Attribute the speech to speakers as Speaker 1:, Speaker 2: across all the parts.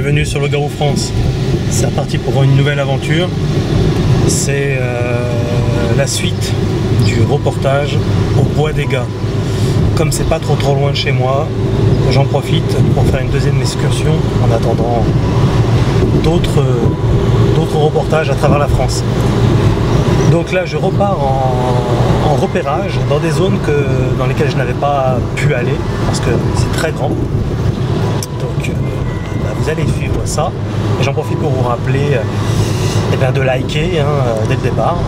Speaker 1: Bienvenue sur le Garou France. C'est reparti pour une nouvelle aventure. C'est la suite du reportage au Bois des Gars. Comme c'est pas trop loin de chez moi, j'en profite pour faire une deuxième excursion en attendant d'autres reportages à travers la France. Donc là je repars en repérage dans des zones dans lesquelles je n'avais pas pu aller parce que c'est très grand. Donc vous allez suivre ça et j'en profite pour vous rappeler de liker dès le départ.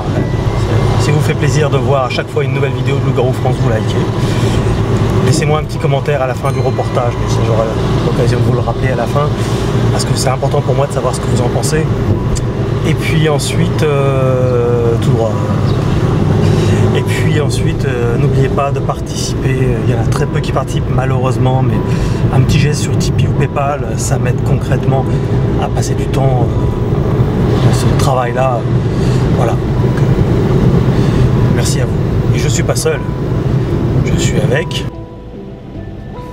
Speaker 1: Si vous fait plaisir de voir à chaque fois une nouvelle vidéo de Loup-Garou France, vous likez. Laissez-moi un petit commentaire à la fin du reportage, mais j'aurai l'occasion de vous le rappeler à la fin parce que c'est important pour moi de savoir ce que vous en pensez. Et puis ensuite, tout droit. Et puis ensuite, n'oubliez pas de participer. Il y en a très peu qui participent malheureusement, mais un petit geste sur Tipeee ou Paypal, ça m'aide concrètement à passer du temps dans ce travail-là. Voilà. Donc, merci à vous. Et je ne suis pas seul. Je suis avec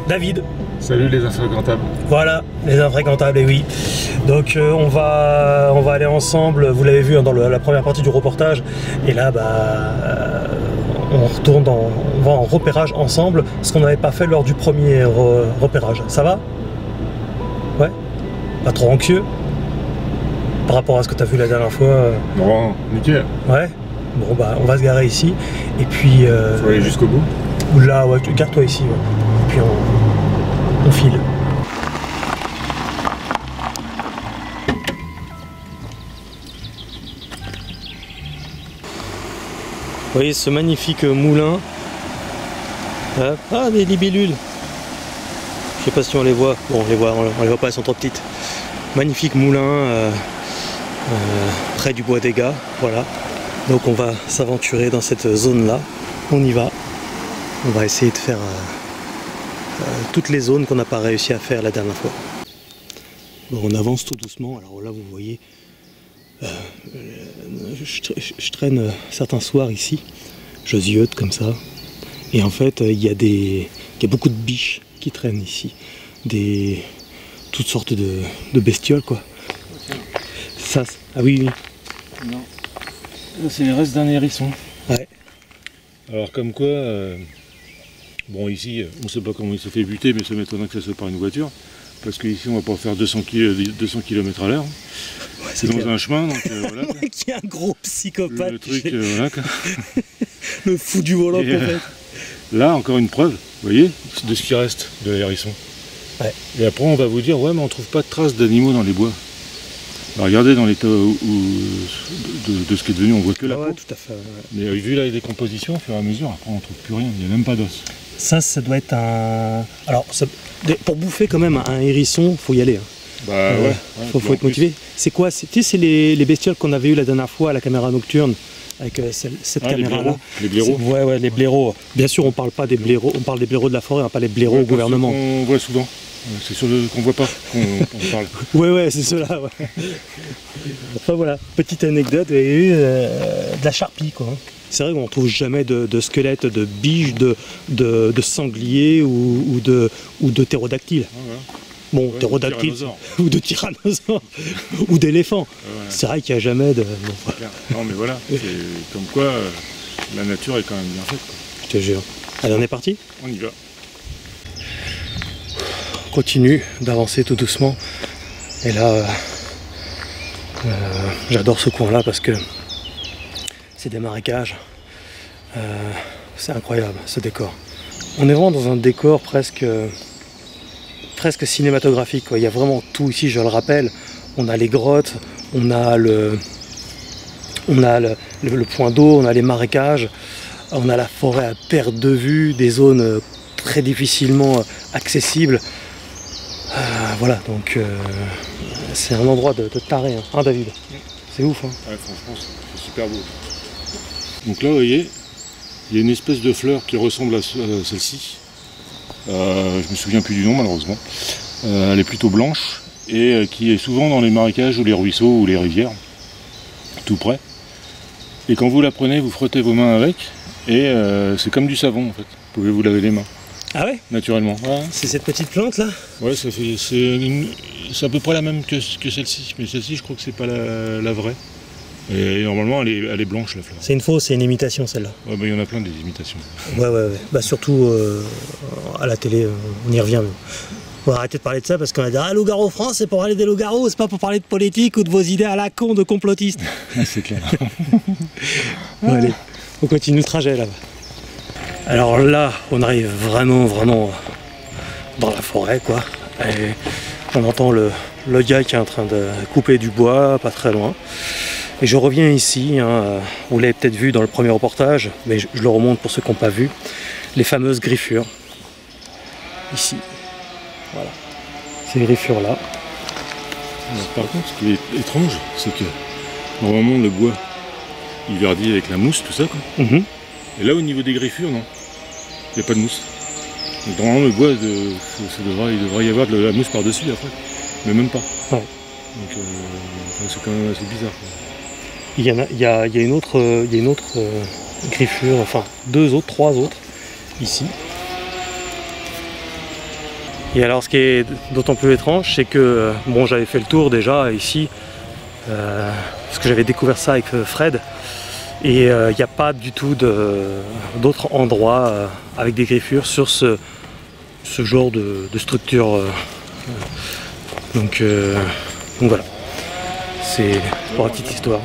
Speaker 1: David.
Speaker 2: Salut les infréquentables.
Speaker 1: Voilà, les infréquentables, et oui. Donc on va aller ensemble, vous l'avez vu dans la première partie du reportage, et là on retourne on va en repérage ensemble, ce qu'on n'avait pas fait lors du premier repérage. Ça va? Ouais? Pas trop anxieux? Par rapport à ce que tu as vu la dernière fois?
Speaker 2: Non, nickel.
Speaker 1: Ouais? Bon bah on va se garer ici, et puis...
Speaker 2: faut aller jusqu'au bout?
Speaker 1: Là, ouais, garde-toi ici, ouais. Et puis on file. Vous voyez ce magnifique moulin. Ah, des libellules. Je sais pas si on les voit. Bon, on les voit pas, elles sont trop petites. Magnifique moulin près du Bois des Gars. Voilà. Donc on va s'aventurer dans cette zone-là. On y va. On va essayer de faire toutes les zones qu'on n'a pas réussi à faire la dernière fois. Bon, on avance tout doucement. Alors là, vous voyez, je traîne certains soirs ici. Je ziote comme ça. Et en fait, il y a beaucoup de biches qui traînent ici. Toutes sortes de bestioles, quoi. Ça, ah oui, oui.
Speaker 2: Non. C'est les restes d'un hérisson.
Speaker 1: Ouais.
Speaker 2: Alors comme quoi... Bon ici, on ne sait pas comment il s'est fait buter, mais ça m'étonnerait que ça soit par une voiture. Parce qu'ici, on va pas faire 200 km à l'heure. Ouais, c'est dans un chemin, donc voilà.
Speaker 1: Le mec qui est un gros psychopathe.
Speaker 2: Le truc, voilà quoi.
Speaker 1: Le fou du volant, peut-être.
Speaker 2: Là, encore une preuve, vous voyez, de ce qui reste de l'hérisson.
Speaker 1: Ouais.
Speaker 2: Et après, on va vous dire, ouais, mais on trouve pas de traces d'animaux dans les bois. Alors, regardez dans l'état de ce qui est devenu, on voit que la peau.
Speaker 1: Tout à fait. Ouais.
Speaker 2: Mais vu la décomposition, au fur et à mesure, après, on trouve plus rien, il n'y a même pas d'os.
Speaker 1: Ça doit être un... Alors, pour bouffer quand même un hérisson, faut y aller.
Speaker 2: Bah ouais.
Speaker 1: Faut être motivé. C'est quoi? Tu sais, c'est les bestioles qu'on avait eu la dernière fois à la caméra nocturne, avec cette caméra-là.
Speaker 2: Les blaireaux.
Speaker 1: Ouais, les blaireaux. Bien sûr, on parle pas des blaireaux, on parle des blaireaux de la forêt, pas les blaireaux au gouvernement.
Speaker 2: On voit souvent. C'est sur qu'on voit pas qu'on parle.
Speaker 1: Ouais, c'est ceux-là. Ouais. Enfin voilà, petite anecdote, il y a eu de la charpie, quoi. C'est vrai qu'on ne trouve jamais de squelettes de biches, de sangliers ou de ptérodactyles. Ah, voilà. Bon, ouais, ptérodactyles ou de tyrannosaures ou d'éléphants. Ouais. C'est vrai qu'il n'y a jamais de... Bon.
Speaker 2: Non mais voilà, c'est comme quoi la nature est quand même bien faite, quoi.
Speaker 1: Je te jure. Allez, on est parti?
Speaker 2: On y va.
Speaker 1: On continue d'avancer tout doucement. Et là, j'adore ce coin-là parce que c'est des marécages. C'est incroyable ce décor. On est vraiment dans un décor presque cinématographique, quoi. Il y a vraiment tout ici, je le rappelle. On a les grottes, on a le point d'eau, on a les marécages, on a la forêt à perte de vue, des zones très difficilement accessibles. Voilà, donc c'est un endroit de taré, hein, David? C'est ouf, hein?
Speaker 2: Ouais, franchement, c'est super beau. Donc là, vous voyez, il y a une espèce de fleur qui ressemble à celle-ci. Je me souviens plus du nom, malheureusement. Elle est plutôt blanche et qui est souvent dans les marécages ou les ruisseaux ou les rivières, tout près. Et quand vous la prenez, vous frottez vos mains avec et c'est comme du savon en fait. Vous pouvez vous laver les mains.
Speaker 1: Ah ouais?
Speaker 2: Naturellement. Ouais.
Speaker 1: C'est cette petite plante là?
Speaker 2: Ouais, ça fait. c'est à peu près la même que celle-ci, mais celle-ci je crois que c'est pas la vraie. Et normalement elle est blanche la fleur.
Speaker 1: C'est une fausse, c'est une imitation celle-là.
Speaker 2: Ouais, bah, il y en a plein des imitations.
Speaker 1: Ouais. Bah, surtout à la télé, on y revient. On va arrêter de parler de ça parce qu'on va dire ah, loup-garou France, c'est pour parler des loups-garous, c'est pas pour parler de politique ou de vos idées à la con de complotistes.
Speaker 2: C'est clair.
Speaker 1: Bon, allez, on continue le trajet là-bas. Alors là, on arrive vraiment dans la forêt quoi. Et on entend le gars qui est en train de couper du bois, pas très loin. Et je reviens ici, hein, vous l'avez peut-être vu dans le premier reportage, mais je le remonte pour ceux qui n'ont pas vu, les fameuses griffures. Ici. Voilà. Ces griffures-là.
Speaker 2: Par contre, ce qui est étrange, c'est que normalement le bois, il verdit avec la mousse, tout ça quoi. Et là au niveau des griffures, non. Il n'y a pas de mousse. Donc normalement le bois, il devrait y avoir de la mousse par-dessus après. Mais même pas.
Speaker 1: Ouais.
Speaker 2: Donc c'est quand même assez bizarre quoi.
Speaker 1: Il y a une autre griffure, enfin trois autres, ici. Et alors ce qui est d'autant plus étrange, c'est que, bon j'avais fait le tour déjà ici, parce que j'avais découvert ça avec Fred, et il n'y a pas du tout d'autres endroits avec des griffures sur ce genre de structure. Donc voilà, c'est pour la petite histoire.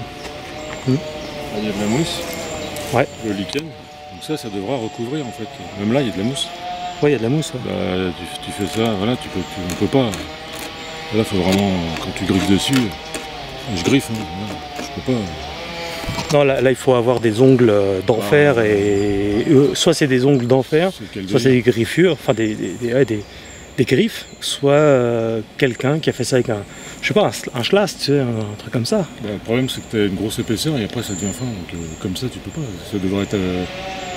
Speaker 2: Il y a de la mousse,
Speaker 1: ouais.
Speaker 2: Le lichen, donc ça devra recouvrir en fait. Même là il y a de la mousse.
Speaker 1: Ouais, il y a de la mousse. Ouais.
Speaker 2: Bah, tu fais ça, voilà, on peut pas. Là faut vraiment, quand tu griffes dessus, je griffe, hein, voilà, je peux pas.
Speaker 1: Non, là il faut avoir des ongles d'enfer et soit c'est des ongles d'enfer, soit c'est des griffures, enfin des griffes, soit quelqu'un qui a fait ça avec je sais pas, un schlast, tu sais, un truc comme ça.
Speaker 2: Bah, le problème c'est que tu as une grosse épaisseur et après ça devient fin, donc comme ça tu peux pas. Ça devrait être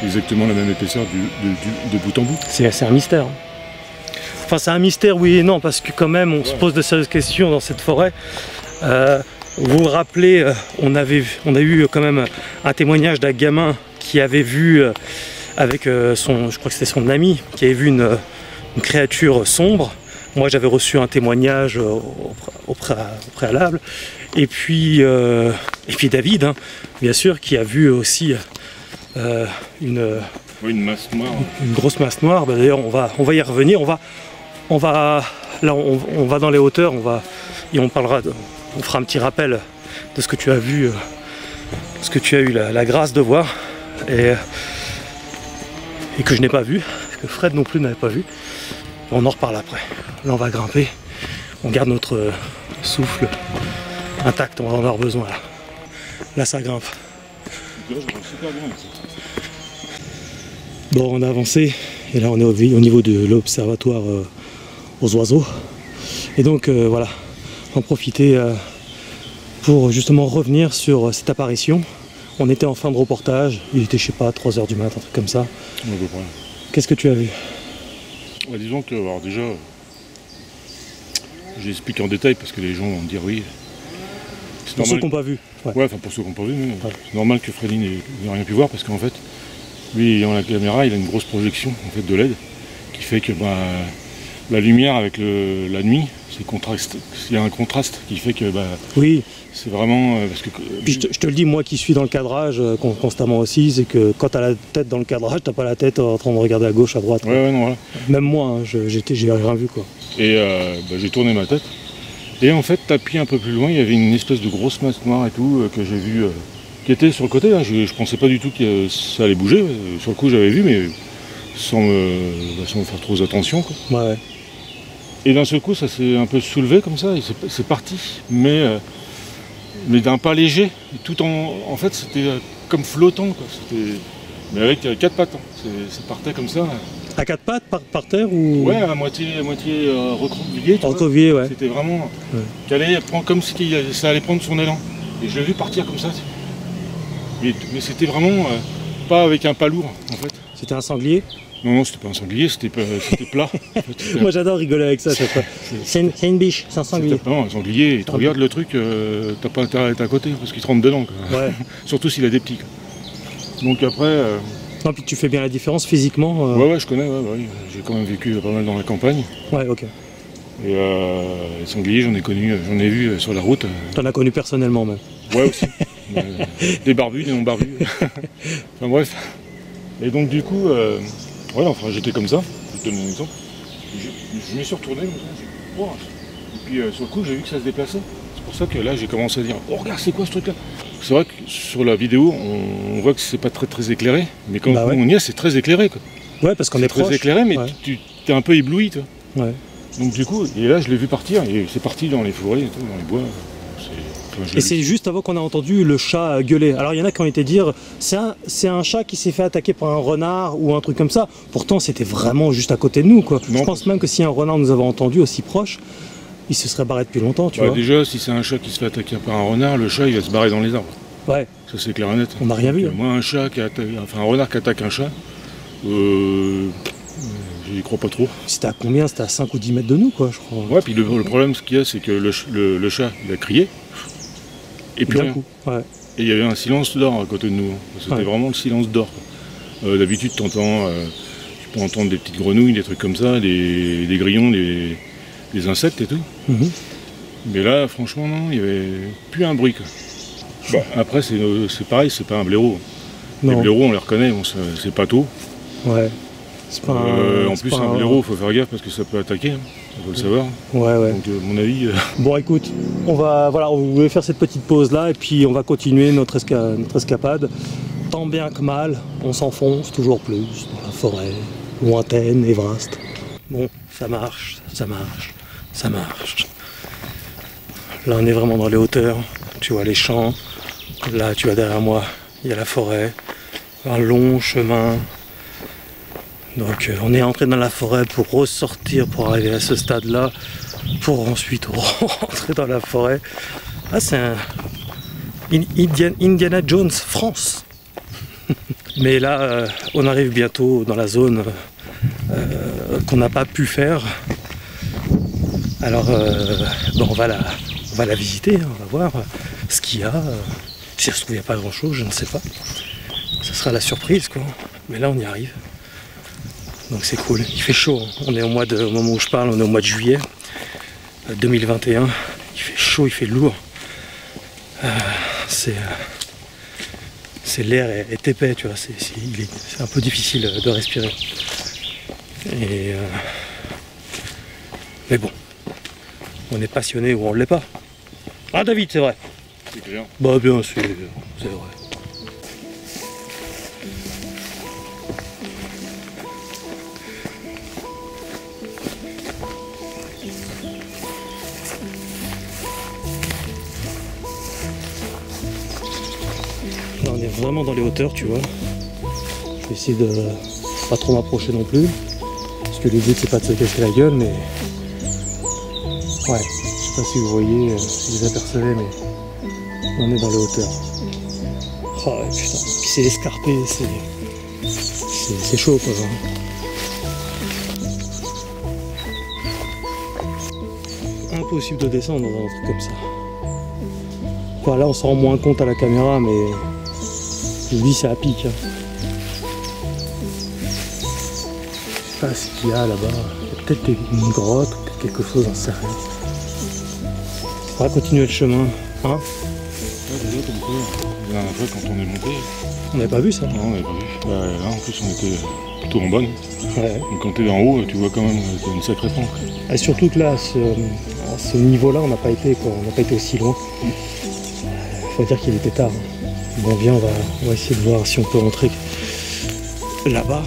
Speaker 2: exactement la même épaisseur de bout en bout. C'est
Speaker 1: un mystère. Enfin c'est un mystère oui et non, parce que quand même on se pose de sérieuses questions dans cette forêt. Vous vous rappelez, on a eu quand même un témoignage d'un gamin qui avait vu avec je crois que c'était son ami, qui avait vu une créature sombre. Moi j'avais reçu un témoignage au préalable. Et puis David, hein, bien sûr, qui a vu aussi une
Speaker 2: masse noire.
Speaker 1: Une grosse masse noire. Bah, d'ailleurs on va y revenir. On va dans les hauteurs, on parlera on fera un petit rappel de ce que tu as vu, ce que tu as eu la grâce de voir et que je n'ai pas vu, que Fred non plus n'avait pas vu. On en reparle après. Là on va grimper, on garde notre souffle intact, on va en avoir besoin là. Là ça grimpe. Bon on a avancé et là on est au niveau de l'observatoire aux oiseaux. Et donc voilà, en profiter pour justement revenir sur cette apparition. On était en fin de reportage, il était je sais pas 3 h du matin, un truc comme ça. Qu'est-ce que tu as vu?
Speaker 2: Ouais, disons que alors déjà, j'explique en détail parce que les gens vont me dire oui.
Speaker 1: Pour ceux qui n'ont pas vu.
Speaker 2: Ouais, enfin pour ceux qui n'ont pas vu, c'est normal que Freddy n'ait rien pu voir parce qu'en fait, lui ayant la caméra, il a une grosse projection en fait de LED qui fait que la lumière avec la nuit, il y a un contraste qui fait que
Speaker 1: oui.
Speaker 2: C'est vraiment parce que.
Speaker 1: Puis je te le dis, moi qui suis dans le cadrage constamment aussi, c'est que quand tu as la tête dans le cadrage, t'as pas la tête en train de regarder à gauche, à droite.
Speaker 2: Ouais, non, voilà.
Speaker 1: Même moi, hein, j'ai rien vu quoi.
Speaker 2: Et j'ai tourné ma tête. Et en fait, tapis un peu plus loin, il y avait une espèce de grosse masse noire et tout que j'ai vu, qui était sur le côté. Hein. Je pensais pas du tout que ça allait bouger. Sur le coup, j'avais vu, mais sans me faire trop attention. Quoi.
Speaker 1: Ouais.
Speaker 2: Et d'un seul coup, ça s'est un peu soulevé comme ça, et c'est parti. Mais d'un pas léger. Tout en fait, c'était comme flottant. Quoi. Mais avec 4 pattes. Hein. Ça partait comme ça.
Speaker 1: À 4 pattes par terre ou...
Speaker 2: Ouais, à moitié recroquevillé.
Speaker 1: Recroquevillé, ouais.
Speaker 2: C'était vraiment qu'elle allait prendre comme si ça allait prendre son élan. Et je l'ai vu partir comme ça. Mais c'était vraiment pas avec un pas lourd en fait.
Speaker 1: C'était un sanglier?
Speaker 2: Non, c'était pas un sanglier, c'était plat. En fait,
Speaker 1: moi j'adore rigoler avec ça. C'est une biche, c'est un sanglier.
Speaker 2: Non, un sanglier, tu regardes le truc, t'as pas intérêt à être à côté parce qu'il te rentre dedans. Quoi. Ouais. Surtout s'il a des petits. Quoi. Donc après...
Speaker 1: Non, puis tu fais bien la différence physiquement.
Speaker 2: Ouais, je connais, ouais. J'ai quand même vécu pas mal dans la campagne.
Speaker 1: Ouais, ok.
Speaker 2: Et les sangliers, j'en ai vu sur la route.
Speaker 1: T'en as connu personnellement même.
Speaker 2: Ouais aussi. Des barbus, des non barbus. Enfin bref. Et donc du coup, ouais, enfin j'étais comme ça, je te donne un exemple. Je me suis retourné, oh. Et puis sur le coup j'ai vu que ça se déplaçait. C'est pour ça que là j'ai commencé à dire, oh regarde c'est quoi ce truc là. C'est vrai que sur la vidéo on voit que c'est pas très éclairé, mais quand on y est c'est très éclairé quoi.
Speaker 1: Ouais parce qu'on est proche.
Speaker 2: Très éclairé mais tu t'es un peu ébloui toi.
Speaker 1: Ouais.
Speaker 2: Donc du coup, et là je l'ai vu partir, et c'est parti dans les forêts et tout, dans les bois.
Speaker 1: Et c'est juste avant qu'on a entendu le chat gueuler. Alors il y en a qui ont été dire, c'est un chat qui s'est fait attaquer par un renard ou un truc comme ça. Pourtant c'était vraiment juste à côté de nous quoi. Non, je pense même que si un renard nous avait entendu aussi proche, il se serait barré depuis longtemps, tu vois.
Speaker 2: Déjà si c'est un chat qui se fait attaquer par un renard, le chat il va se barrer dans les arbres.
Speaker 1: Ouais.
Speaker 2: Ça c'est clair et net.
Speaker 1: On n'a rien vu.
Speaker 2: Moi un chat qui attaque, enfin un renard qui attaque un chat, j'y crois pas trop.
Speaker 1: C'était à combien? C'était à 5 ou 10 mètres de nous quoi je crois.
Speaker 2: Ouais puis le problème ce qu'il y a c'est que le chat il a crié. Et puis rien.
Speaker 1: Ouais.
Speaker 2: Et il y avait un silence d'or à côté de nous. C'était vraiment le silence d'or. D'habitude, tu peux entendre des petites grenouilles, des trucs comme ça, des grillons, des insectes et tout. Mais là, franchement, non, il n'y avait plus un bruit. Quoi. Après, c'est pareil, c'est pas un blaireau. Non. Les blaireaux, on les reconnaît, bon, c'est pas tôt.
Speaker 1: Ouais.
Speaker 2: En plus, un blaireau, il faut faire gaffe parce que ça peut attaquer. Il faut le savoir.
Speaker 1: Ouais.
Speaker 2: Donc, à mon avis.
Speaker 1: Bon, écoute, on voulait faire cette petite pause là et puis on va continuer notre escapade. Tant bien que mal, on s'enfonce toujours plus dans la forêt lointaine et vaste. Bon, ça marche. Là, on est vraiment dans les hauteurs. Tu vois les champs. Là, tu vois derrière moi, il y a la forêt. Un long chemin. Donc on est entré dans la forêt pour ressortir, pour arriver à ce stade-là, pour ensuite rentrer dans la forêt. Ah, c'est un Indiana Jones France. Mais là, on arrive bientôt dans la zone qu'on n'a pas pu faire. Alors, on va la visiter, on va voir ce qu'il y a. Si ça se trouve, il n'y a pas grand-chose, je ne sais pas. Ce sera la surprise, quoi. Mais là, on y arrive. Donc c'est cool, il fait chaud, on est au moment où je parle, on est au mois de juillet 2021, il fait chaud, il fait lourd, l'air est épais, tu vois, c'est un peu difficile de respirer. Mais bon, on est passionné ou on ne l'est pas. Ah David, c'est vrai.
Speaker 2: C'est clair.
Speaker 1: Bah bien sûr, c'est vrai. Là, on est vraiment dans les hauteurs, tu vois. Je vais essayer de pas trop m'approcher non plus, parce que le but c'est pas de se casser la gueule, mais ouais, je sais pas si vous voyez, si vous apercevez, mais on est dans les hauteurs. Oh putain, puis c'est escarpé, c'est chaud quoi. Impossible de descendre dans un truc comme ça. Enfin, là on s'en rend moins compte à la caméra, mais je vous dis c'est à pic. Hein. Je sais pas ce qu'il y a là-bas. Il y a peut-être une grotte ou peut-être quelque chose, j'en sais rien. On va continuer le chemin. Hein?
Speaker 2: Déjà comme quoi, la dernière fois quand on est monté.
Speaker 1: On n'avait pas vu ça?
Speaker 2: Non, on n'avait pas vu. Là en plus on était plutôt en bas.
Speaker 1: Ouais.
Speaker 2: Donc quand tu es en haut, tu vois quand même une sacrée pente.
Speaker 1: Et surtout que là, à ce niveau-là, on n'a pas été quoi. On n'a pas été aussi loin. Faut dire qu'il était tard. Bon viens, on va essayer de voir si on peut rentrer là-bas.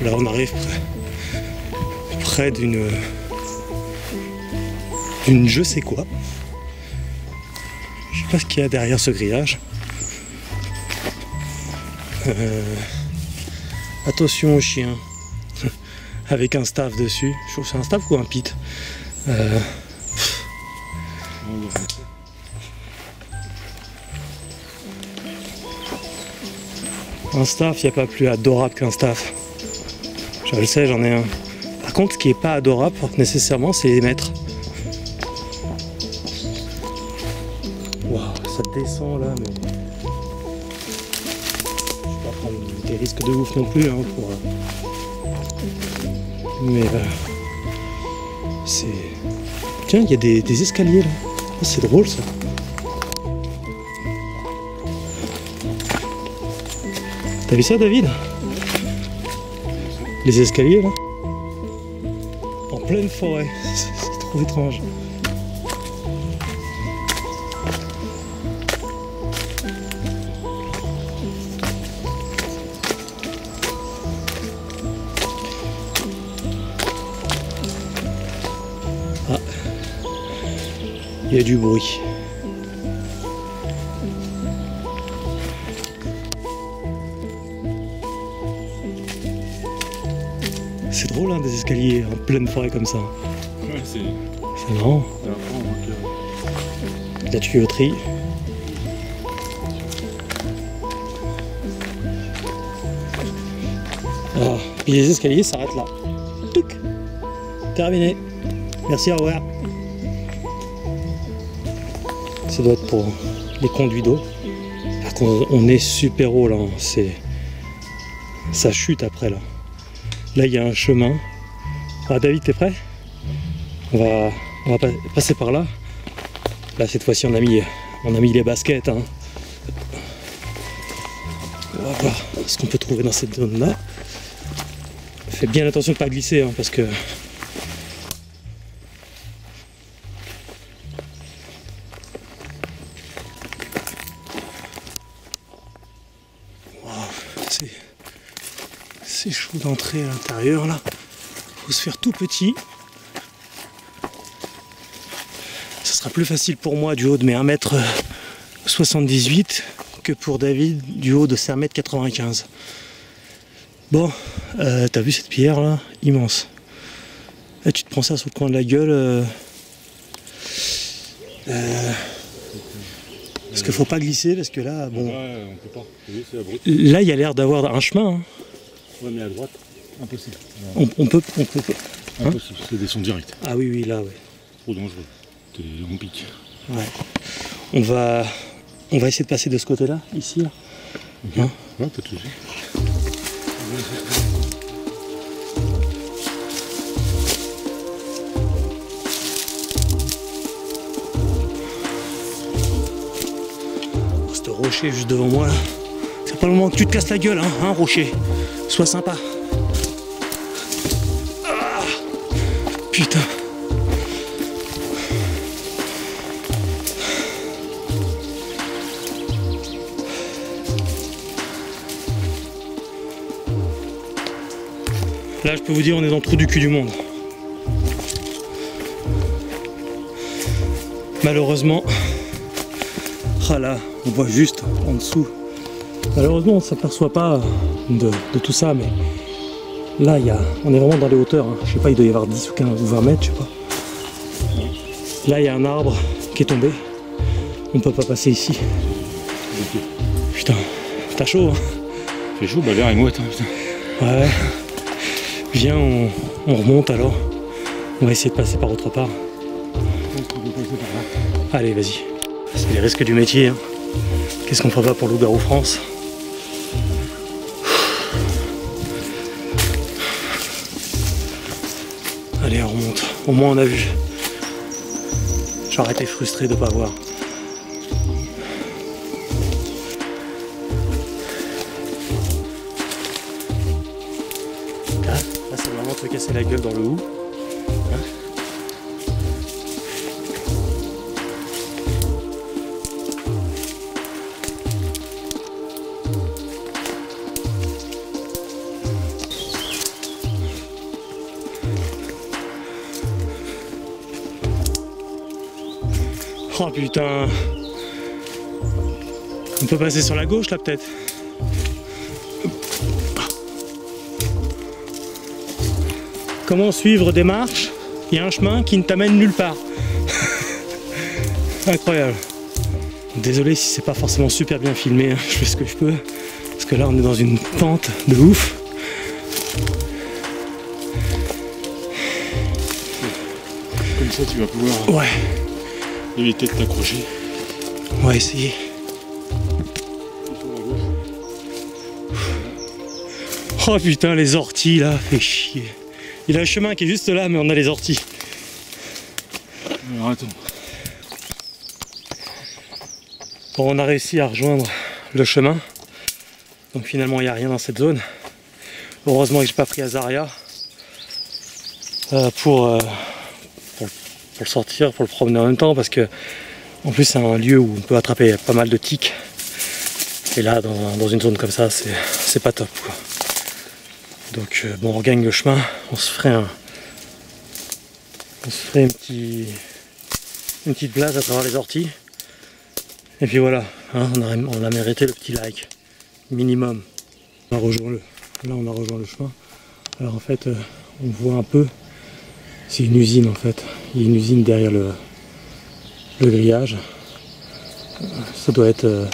Speaker 1: Là on arrive près d'une je sais quoi. Je sais pas ce qu'il y a derrière ce grillage. Attention aux chiens. Avec un staff dessus. Je trouve que c'est un staff ou un pit. Un staff, il n'y a pas plus adorable qu'un staff. Je le sais, j'en ai un. Par contre, ce qui n'est pas adorable nécessairement, c'est les mètres. Waouh, ça descend là, mais... risques de ouf non plus. Hein, mais c'est... Tiens, il y a des escaliers là. Oh, c'est drôle ça. T'as vu ça, David? Les escaliers là? En pleine forêt. C'est trop étrange. Ah, il y a du bruit. C'est drôle hein, des escaliers en pleine forêt comme ça.
Speaker 2: Ouais,
Speaker 1: c'est marrant. La tuyauterie. Ah, puis les escaliers s'arrêtent là. Touc. Terminé. Merci, au revoir. Ça doit être pour les conduits d'eau. Par contre, on est super haut là. Ça chute après là. Là, il y a un chemin. Ah, David, t'es prêt? On va passer par là. Là, cette fois-ci, on a mis les baskets. Hein. On va voir ce qu'on peut trouver dans cette zone-là. Faites bien attention de ne pas glisser, hein, parce que... Wow, c'est chaud d'entrer à l'intérieur, là. Faut se faire tout petit. Ce sera plus facile pour moi du haut de mes 1m78 que pour David du haut de ses 1m95. Bon, t'as vu cette pierre là? Immense. Là, tu te prends ça sur le coin de la gueule. Parce qu'il faut pas glisser, parce que là, bon...
Speaker 2: Ouais, on peut pas. Oui, c'est abrupt.
Speaker 1: Là, il y a l'air d'avoir un chemin. Hein.
Speaker 2: Ouais, mais à droite, impossible.
Speaker 1: On peut...
Speaker 2: Hein? Impossible, c'est des sons directs.
Speaker 1: Ah oui, oui, là, oui.
Speaker 2: Trop dangereux. On pique.
Speaker 1: Ouais. On va essayer de passer de ce côté-là, ici. Là.
Speaker 2: Okay. Hein? Ouais, pas de soucis.
Speaker 1: Oh, ce rocher juste devant moi, là. C'est pas le moment que tu te casses la gueule, hein, rocher. Sois sympa. Ah, putain. Là, je peux vous dire, on est dans le trou du cul du monde. Malheureusement, ah là, on voit juste en dessous. Malheureusement, on ne s'aperçoit pas de tout ça, mais là, on est vraiment dans les hauteurs. Hein. Je sais pas, il doit y avoir 10 ou 15 ou 20 mètres, je sais pas. Là, il y a un arbre qui est tombé. On ne peut pas passer ici.
Speaker 2: Okay.
Speaker 1: Putain, t'as chaud, hein?
Speaker 2: C'est chaud, bah l'air est mouette, hein, putain.
Speaker 1: Ouais. Viens, on remonte alors. On va essayer de passer par autre part. Allez, vas-y. C'est les risques du métier. Hein. Qu'est-ce qu'on fera pas pour Loup-Garou France? Allez, on remonte. Au moins, on a vu. J'aurais été frustré de ne pas voir. Là, c'est vraiment te casser la gueule dans le hou. Hein? Oh putain. On peut passer sur la gauche là peut-être. Comment suivre des marches? Il y a un chemin qui ne t'amène nulle part. Incroyable. Désolé si c'est pas forcément super bien filmé, hein. Je fais ce que je peux. Parce que là on est dans une pente de ouf.
Speaker 2: Comme ça tu vas pouvoir éviter de t'accrocher.
Speaker 1: On va essayer. Oh putain, les orties là, fait chier. Il a un chemin qui est juste là, mais on a les orties.
Speaker 2: Alors attends.
Speaker 1: Bon, on a réussi à rejoindre le chemin. Donc finalement, il n'y a rien dans cette zone. Heureusement que j'ai pas pris Azaria pour le sortir, pour le promener en même temps, parce que en plus c'est un lieu où on peut attraper pas mal de tiques. Et là, dans une zone comme ça, c'est pas top, quoi. Donc bon, on gagne le chemin, on se ferait une petite blase à travers les orties. Et puis voilà, hein, on a mérité le petit like, minimum. On a rejoint là on a rejoint le chemin. Alors en fait, on voit un peu, c'est une usine en fait. Il y a une usine derrière le grillage. Ça doit être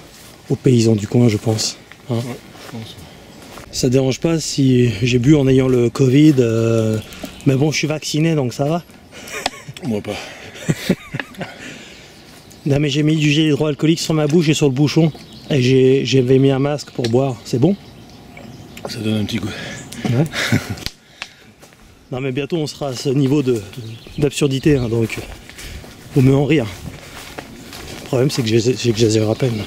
Speaker 1: aux paysans du coin, je pense. Hein.
Speaker 2: Ouais, je pense.
Speaker 1: Ça dérange pas si j'ai bu en ayant le Covid, mais bon, je suis vacciné donc ça va.
Speaker 2: Moi pas.
Speaker 1: Non mais j'ai mis du gel hydroalcoolique sur ma bouche et sur le bouchon. Et j'avais mis un masque pour boire. C'est bon?
Speaker 2: Ça donne un petit goût.
Speaker 1: Ouais. Non mais bientôt on sera à ce niveau d'absurdité, hein, donc vaut mieux en rire. Le problème c'est que j'exagère à peine.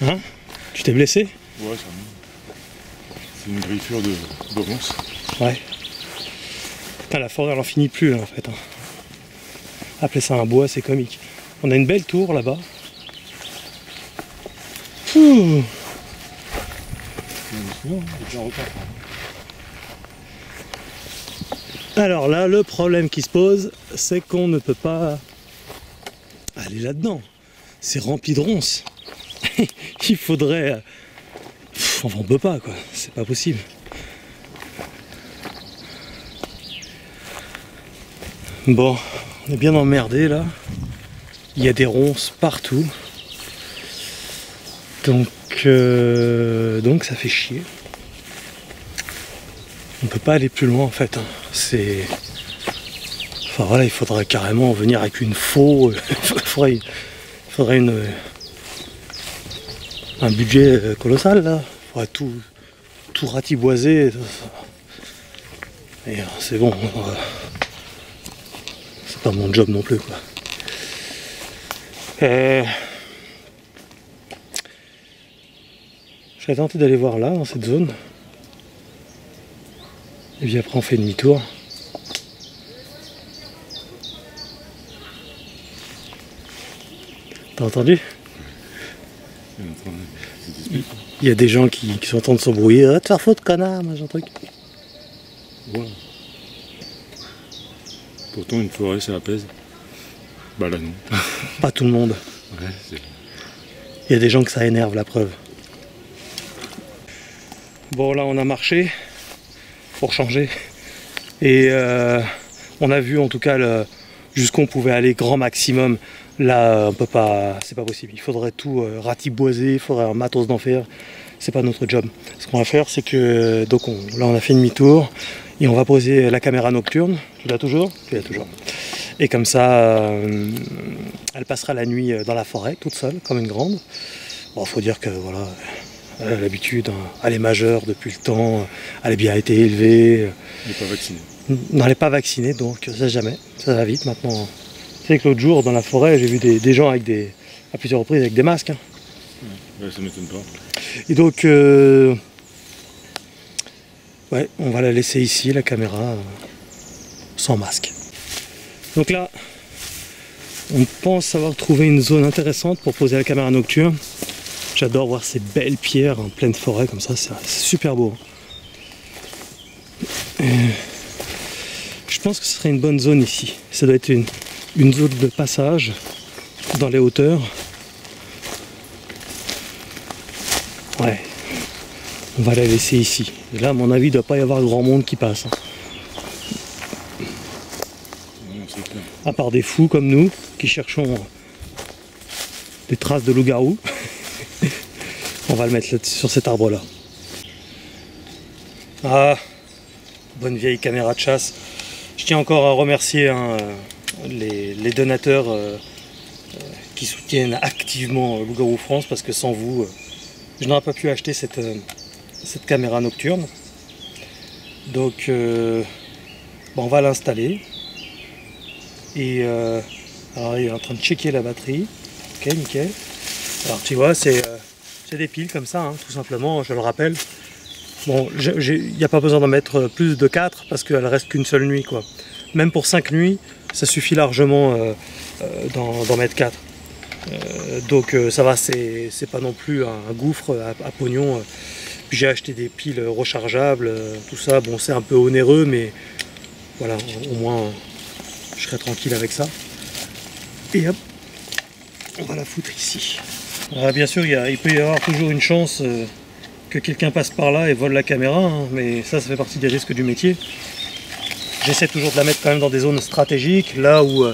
Speaker 1: Hein? Tu t'es blessé?
Speaker 2: Ouais, c'est une griffure de ronce.
Speaker 1: Ouais. Putain, la forêt elle en finit plus là, en fait. Hein. Appeler ça un bois, c'est comique. On a une belle tour là-bas. Alors là, le problème qui se pose, c'est qu'on ne peut pas aller là-dedans. C'est rempli de ronces. Il faudrait... Enfin, on peut pas, quoi. C'est pas possible. Bon, on est bien emmerdé là. Il y a des ronces partout. Donc ça fait chier. On peut pas aller plus loin en fait. Hein. C'est... Enfin voilà, il faudrait carrément venir avec une faux. Il faudrait un budget colossal là. Il faudrait tout ratiboiser. Et c'est bon. C'est pas mon job non plus quoi. Je serais tenté d'aller voir là, dans cette zone. Et puis après on fait demi-tour. T'as entendu? Il y a des gens qui sont en train de s'embrouiller. Ah, te faire foutre, connard, machin truc.
Speaker 2: Ouais. Pourtant une forêt ça apaise. Bah là non.
Speaker 1: Pas tout le monde.
Speaker 2: Ouais,
Speaker 1: il y a des gens que ça énerve, la preuve. Bon là on a marché pour changer. Et on a vu en tout cas jusqu'où on pouvait aller grand maximum. Là on peut pas, c'est pas possible. Il faudrait tout ratiboiser, il faudrait un matos d'enfer. C'est pas notre job. Ce qu'on va faire c'est que donc là on a fait demi-tour et on va poser la caméra nocturne. Tu l'as toujours? Tu l'as toujours. Et comme ça, elle passera la nuit dans la forêt, toute seule, comme une grande. Bon, faut dire que voilà, elle a l'habitude, hein, elle est majeure depuis le temps, elle a bien été élevée.
Speaker 2: Elle n'est pas vaccinée.
Speaker 1: Non, elle n'est pas vaccinée, donc ça jamais, ça va vite maintenant. Tu sais que l'autre jour, dans la forêt, j'ai vu des gens à plusieurs reprises avec des masques. Hein.
Speaker 2: Ouais, ça m'étonne pas.
Speaker 1: Et donc, ouais, on va la laisser ici, la caméra, sans masque. Donc là, on pense avoir trouvé une zone intéressante pour poser la caméra nocturne. J'adore voir ces belles pierres en pleine forêt comme ça, c'est super beau. Je pense que ce serait une bonne zone ici. Ça doit être une zone de passage dans les hauteurs. Ouais, on va la laisser ici. Et là, à mon avis, il ne doit pas y avoir grand monde qui passe. À part des fous comme nous, qui cherchons des traces de loup-garou. On va le mettre là, sur cet arbre-là. Ah, bonne vieille caméra de chasse. Je tiens encore à remercier hein, les donateurs qui soutiennent activement Loup-garou France, parce que sans vous, je n'aurais pas pu acheter cette cette caméra nocturne. Donc on va l'installer. Et alors il est en train de checker la batterie. Ok, nickel. Alors tu vois, c'est des piles comme ça, hein, tout simplement, je le rappelle. Bon, il n'y a pas besoin d'en mettre plus de 4 parce qu'elle reste qu'une seule nuit, quoi. Même pour 5 nuits, ça suffit largement d'en mettre 4. Donc ça va, c'est pas non plus un gouffre à pognon. J'ai acheté des piles rechargeables, tout ça. Bon, c'est un peu onéreux, mais voilà, au moins je serai tranquille avec ça. Et hop, on va la foutre ici. Alors, bien sûr, il peut y avoir toujours une chance que quelqu'un passe par là et vole la caméra, hein, mais ça fait partie des risques du métier. J'essaie toujours de la mettre quand même dans des zones stratégiques, là où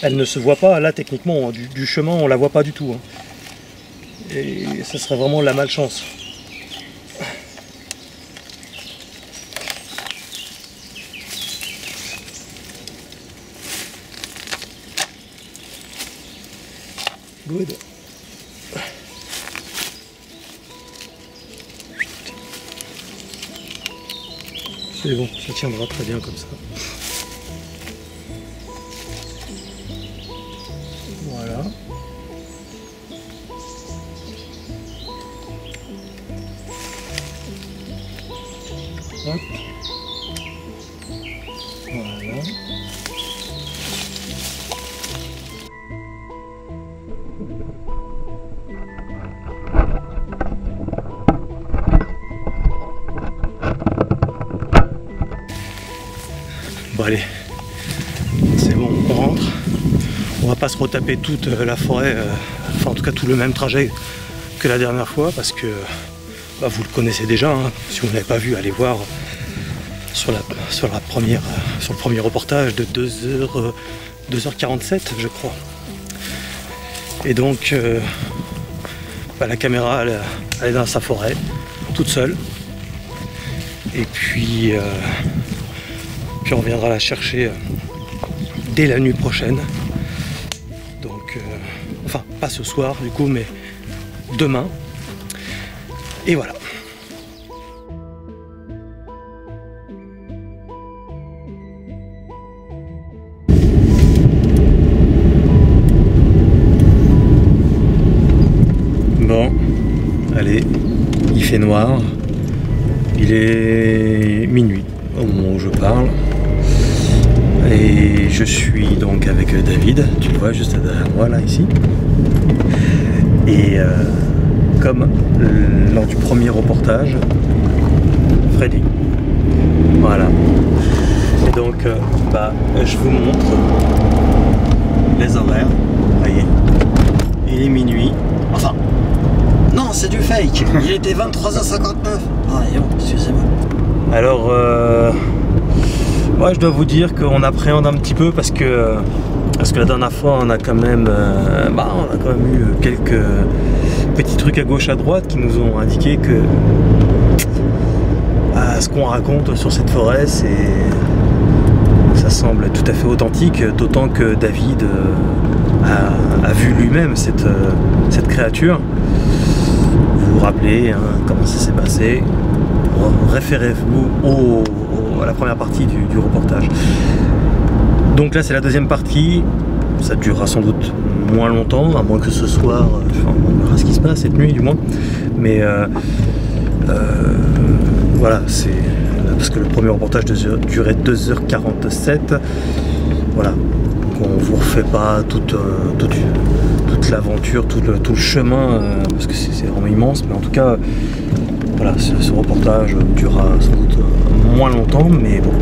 Speaker 1: elle ne se voit pas. Là, techniquement, du chemin, on la voit pas du tout. Hein. Et ça serait vraiment la malchance. Good. C'est bon, ça tiendra très bien comme ça. Voilà. Hop. Voilà. Bon allez, c'est bon, on rentre. On va pas se retaper toute la forêt, enfin en tout cas tout le même trajet que la dernière fois parce que bah, vous le connaissez déjà, hein. Si vous ne l'avez pas vu, allez voir sur le premier reportage de 2h47 je crois. Et donc bah, la caméra elle est dans sa forêt, toute seule. Et puis on viendra la chercher dès la nuit prochaine. Donc, enfin, pas ce soir du coup, mais demain. Et voilà. Bon, allez, il fait noir. Il est minuit au moment où je parle. Et je suis donc avec David, tu le vois juste derrière moi là ici. Et comme lors du premier reportage, Freddy. Voilà. Et donc bah, je vous montre les horaires. Voyez. Il est minuit. Enfin, non, c'est du fake. Il était 23h59. Ah, excusez-moi. Alors moi je dois vous dire qu'on appréhende un petit peu parce que la dernière fois on a quand même eu quelques petits trucs à gauche à droite qui nous ont indiqué que ce qu'on raconte sur cette forêt ça semble tout à fait authentique, d'autant que David a vu lui-même cette créature. Vous vous rappelez hein, comment ça s'est passé. Référez-vous à la première partie du reportage. Donc là c'est la deuxième partie, ça durera sans doute moins longtemps, à moins que ce soir, on verra ce qui se passe cette nuit du moins, mais voilà, c'est parce que le premier reportage durait 2h47, voilà, donc on vous refait pas toute l'aventure, tout le chemin, parce que c'est vraiment immense, mais en tout cas voilà, ce reportage durera sans doute moins longtemps, mais bon.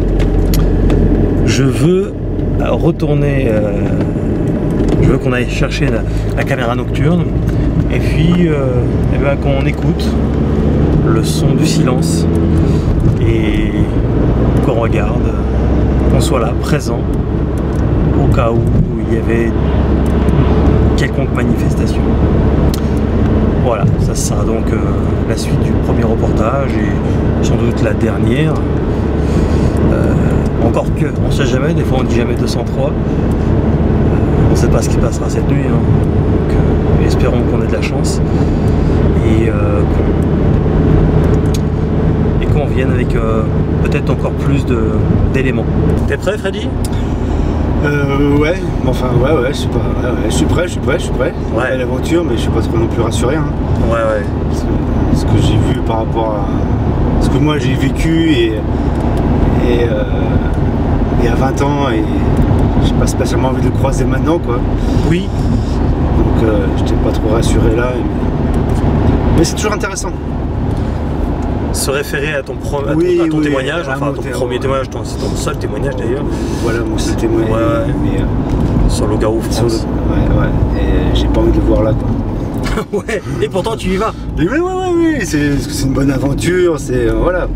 Speaker 1: Je veux retourner, je veux qu'on aille chercher la caméra nocturne, et puis qu'on écoute le son du silence, et qu'on regarde, qu'on soit là, présent, au cas où il y avait quelconque manifestation. Voilà, ça sera donc la suite du premier reportage et sans doute la dernière. Encore que, on ne sait jamais, des fois on ne dit jamais 203. On ne sait pas ce qui passera cette nuit. Hein. Donc, espérons qu'on ait de la chance et revienne avec peut-être encore plus d'éléments. T'es prêt, Freddy?
Speaker 3: Ouais, enfin ouais, je suis pas, je suis prêt.
Speaker 1: Ouais.
Speaker 3: À l'aventure, mais je suis pas trop non plus rassuré. Hein.
Speaker 1: Ouais.
Speaker 3: Ce que j'ai vu par rapport à ce que moi j'ai vécu et à 20 ans, et j'ai pas spécialement envie de le croiser maintenant, quoi.
Speaker 1: Oui.
Speaker 3: Donc j'étais pas trop rassuré là, mais c'est toujours intéressant.
Speaker 1: Se référer à ton, à ton témoignage, enfin ton premier témoignage, c'est ton seul témoignage d'ailleurs.
Speaker 3: Voilà, mon seul témoignage.
Speaker 1: Ouais.
Speaker 3: Mais,
Speaker 1: sur Loup-Garou France.
Speaker 3: Ouais. Et j'ai pas envie de le voir là, quoi.
Speaker 1: Ouais. Et pourtant tu y vas.
Speaker 3: Oui. C'est une bonne aventure. C'est voilà.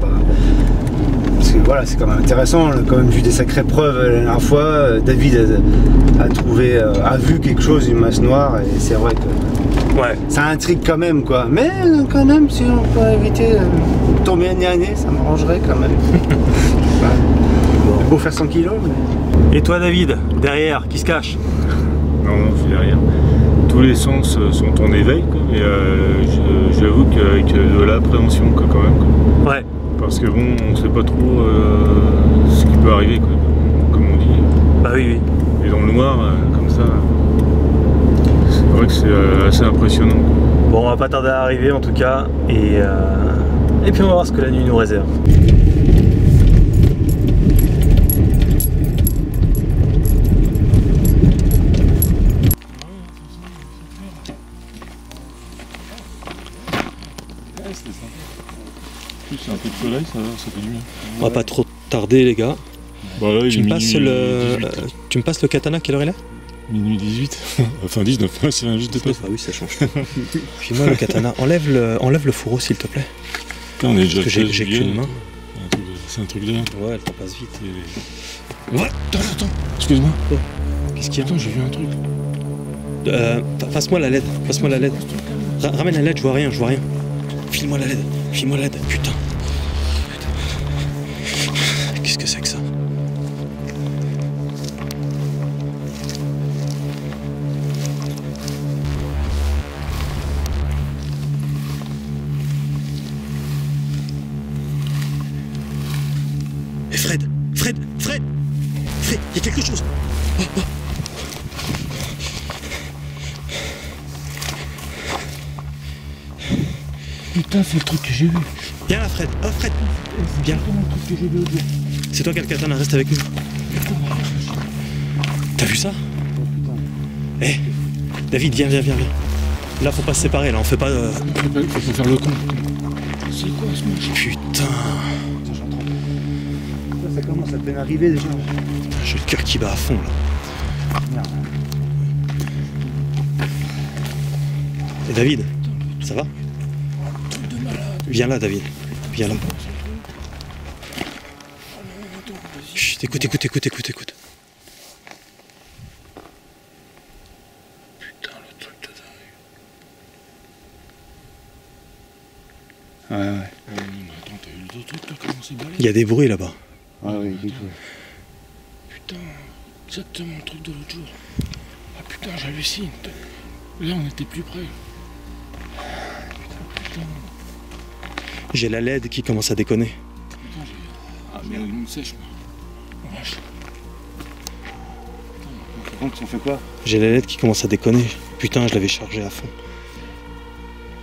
Speaker 3: Parce que voilà, c'est quand même intéressant. On a quand même vu des sacrées preuves la dernière fois. David a vu quelque chose, une masse noire, et c'est vrai que.
Speaker 1: Ouais.
Speaker 3: Ça intrigue quand même, quoi. Mais quand même, si on peut éviter de tomber année à année, ça m'arrangerait quand même. Beau faire 100 kilos. Mais...
Speaker 1: Et toi, David, derrière, qui se cache?
Speaker 2: Non, je fais rien. Tous les sens sont en éveil, quoi. Et j'avoue qu'avec de l'appréhension, quoi, quand même. Quoi.
Speaker 1: Ouais.
Speaker 2: Parce que bon, on sait pas trop ce qui peut arriver, quoi, comme on dit.
Speaker 1: Bah oui.
Speaker 2: Et dans le noir, comme ça. C'est vrai que c'est assez impressionnant.
Speaker 1: Bon, on va pas tarder à arriver en tout cas, et puis on va voir ce que la nuit nous réserve.
Speaker 2: Plus un peu de soleil, ça fait du bien.
Speaker 1: On va pas trop tarder, les gars.
Speaker 2: Bah là,
Speaker 1: Tu me passes le katana, quelle heure il est?
Speaker 2: Minuit 18, enfin 19, ouais, c'est juste de passer.
Speaker 1: Ah oui, ça change. Puis moi, le katana, enlève le fourreau s'il te plaît.
Speaker 2: Putain, on est déjà
Speaker 1: parce que j'ai qu'une main.
Speaker 2: C'est un truc de dingue.
Speaker 1: Ouais, elle passe vite.
Speaker 2: Ouais, attends, excuse-moi.
Speaker 1: Qu'est-ce qu'il y a?
Speaker 2: Attends, j'ai vu un truc.
Speaker 1: Passe-moi la LED, Ramène la LED, je vois rien. File-moi la LED, putain. Qu'est-ce que c'est que ça? Et Fred, il y a quelque chose. Oh.
Speaker 2: Putain, c'est le truc que j'ai vu.
Speaker 1: Viens là, Fred. Oh, Fred. Viens. C'est toi qui as le katana, reste avec nous. T'as vu ça? Eh, David, viens. Là, faut pas se séparer, là, on fait pas...
Speaker 2: Faut faire le con. C'est quoi ce match?
Speaker 1: Putain.
Speaker 3: Ça commence à peine arriver déjà.
Speaker 1: J'ai le cœur qui bat à fond, là.
Speaker 3: Merde.
Speaker 1: Et David, ça va? Viens là, David. Viens là. Chut, écoute.
Speaker 2: Putain, le truc de dingue.
Speaker 3: Ouais.
Speaker 2: Mais attends, t'as eu le truc, toi, comment c'est balai?
Speaker 1: Il y a des bruits là-bas.
Speaker 3: Ah oui, du tout.
Speaker 2: Putain, exactement le truc de l'autre jour. Ah putain, j'hallucine. Là, on était plus près. Putain.
Speaker 1: J'ai la LED qui commence à déconner.
Speaker 2: Putain, ah merde, il me sèche, moi. Oh, vache.
Speaker 3: Donc, on fait quoi?
Speaker 1: J'ai la LED qui commence à déconner. Putain, je l'avais chargé à fond.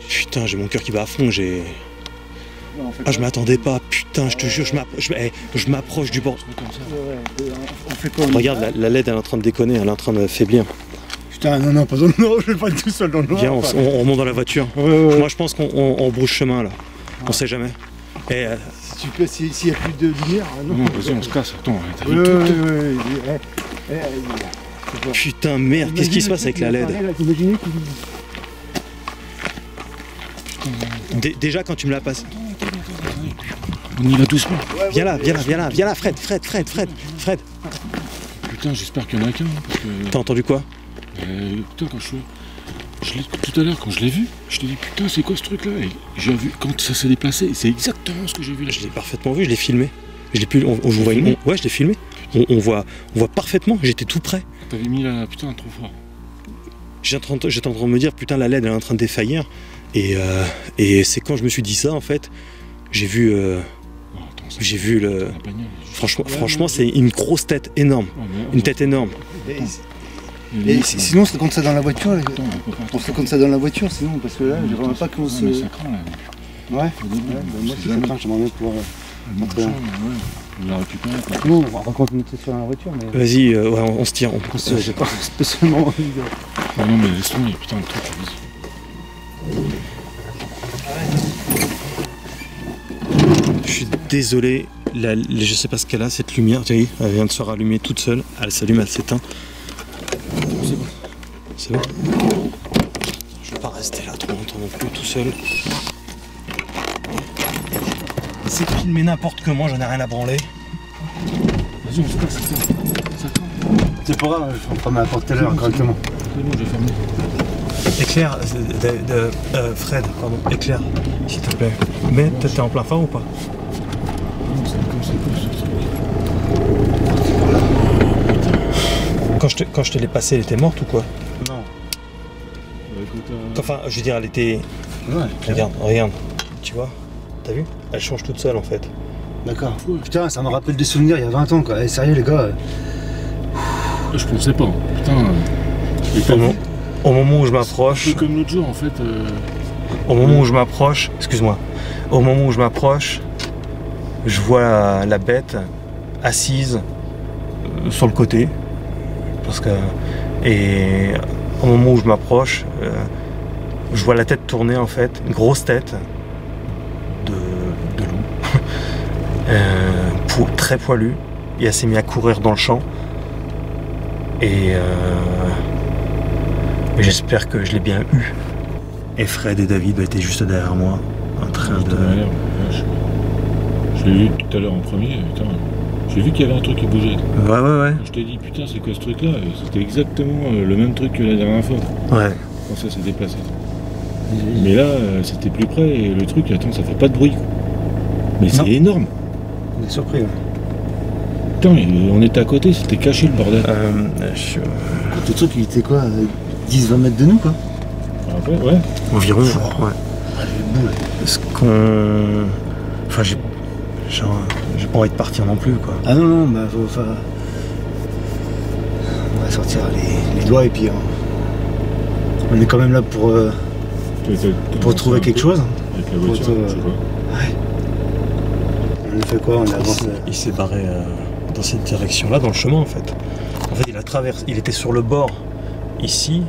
Speaker 1: Putain, j'ai mon cœur qui bat à fond, j'ai... Ah, je m'attendais pas, putain, je te jure, je m'approche du bord.
Speaker 3: On fait quoi?
Speaker 1: Regarde, la LED elle est en train de déconner, elle est en train de faiblir.
Speaker 3: Putain, non, pas dans le noir, je vais pas être tout seul dans le noir.
Speaker 1: Viens, on monte dans la voiture.
Speaker 3: Ouais.
Speaker 1: Moi je pense qu'on brouche chemin là. On sait jamais. Et
Speaker 3: Si tu peux, s'il y a plus de lumière,
Speaker 2: Non, vas-y, on se casse, attends, t'as vu le truc?
Speaker 1: putain, merde, qu'est-ce qui se passe avec la LED? Déjà quand tu me la passes.
Speaker 2: On y va doucement.
Speaker 1: Viens là, Fred.
Speaker 2: Putain, j'espère qu'il y en a qu'un, parce que...
Speaker 1: T'as entendu quoi?
Speaker 2: Putain, tout à l'heure, quand je l'ai vu, je t'ai dit, putain, c'est quoi ce truc-là? Et j'ai vu, quand ça s'est déplacé, c'est exactement ce que j'ai vu là.
Speaker 1: Je l'ai parfaitement vu, je l'ai filmé. Je l'ai filmé. On voit parfaitement, j'étais tout près.
Speaker 2: T'avais mis la... Putain, trop fort.
Speaker 1: J'étais en train de me dire, putain, la LED elle est en train de défaillir. Et c'est quand je me suis dit ça, en fait, j'ai vu J'ai vu le...
Speaker 2: La bagnole.
Speaker 1: Franchement, c'est une grosse tête énorme. Une tête énorme.
Speaker 3: Et sinon, on se raconte ça dans la voiture. On se raconte ça dans la voiture, sinon, parce que là, je vois pas qu'on se.
Speaker 2: Mais ça craint là.
Speaker 3: Ouais, moi aussi, ça craint, j'aimerais bien pouvoir.
Speaker 2: Montrer. On l'a récupéré.
Speaker 3: Non, on va raconter ça dans la voiture, mais.
Speaker 1: Vas-y, ouais, on se tire.
Speaker 3: J'ai pas spécialement envie de.
Speaker 2: Non, mais laisse tomber, putain, le truc, vas-y.
Speaker 1: Je suis désolé, je sais pas ce qu'elle a, cette lumière, tu vois, elle vient de se rallumer toute seule. Elle s'allume, elle s'éteint. C'est bon. C'est bon. Je vais pas rester là trop longtemps non plus, tout seul. C'est filmé n'importe comment, j'en ai rien à branler.
Speaker 2: Vas-y, on se passe, ça craint.
Speaker 3: C'est pas grave, je ferai ma porte tout à l'heure, correctement.
Speaker 2: C'est bon, j'ai fermé.
Speaker 1: Éclair, Fred, pardon, éclair, s'il te plaît. Mais t'es en plein phare ou pas?
Speaker 2: Non, c'est comme ça, ce truc.
Speaker 1: Quand je te l'ai passé, elle était morte ou quoi?
Speaker 3: Non.
Speaker 2: Bah, écoute,
Speaker 1: Enfin, je veux dire, elle était...
Speaker 3: Ouais,
Speaker 1: Regarde, tu vois? T'as vu? Elle change toute seule en fait.
Speaker 3: d'accord. Putain, ça me rappelle des souvenirs il y a 20 ans, quoi. Eh, sérieux, les gars.
Speaker 2: je pensais pas. Putain.
Speaker 1: Au moment où je m'approche...
Speaker 2: Un peu comme l'autre jour, en fait.
Speaker 1: Au moment où je m'approche... Excuse-moi. Au moment où je m'approche, je vois la bête assise sur le côté. Parce que... Et au moment où je m'approche, je vois la tête tourner en fait. Une grosse tête de loup. Très poilu. Et elle s'est mise à courir dans le champ. Et j'espère que je l'ai bien eu. Et Fred et David étaient juste derrière moi, en train de...
Speaker 2: Je l'ai vu tout à l'heure en premier, putain. J'ai vu qu'il y avait un truc qui bougeait.
Speaker 1: Ouais.
Speaker 2: Je t'ai dit, putain, c'est quoi ce truc-là? C'était exactement le même truc que la dernière fois.
Speaker 1: Ouais.
Speaker 2: Quand ça s'est déplacé. Mais là, c'était plus près et le truc, attends, ça fait pas de bruit. Mais c'est énorme.
Speaker 3: On est surpris, ouais.
Speaker 2: Putain, on était à côté, c'était caché le bordel.
Speaker 3: Le truc, il était quoi, 10-20 mètres de nous, quoi.
Speaker 2: Après, ouais.
Speaker 1: Environ, ouais.
Speaker 3: Boule.
Speaker 1: Est-ce qu'on... Enfin, j'ai pas envie de partir non plus, quoi.
Speaker 3: Ah non, bah faut... On va sortir les doigts et puis on est quand même là pour trouver quelque chose.
Speaker 2: Avec la voiture, je sais pas.
Speaker 3: Ouais. On a fait quoi? On avance.
Speaker 1: Il s'est barré dans cette direction-là, dans le chemin, en fait. En fait, il était sur le bord, ici,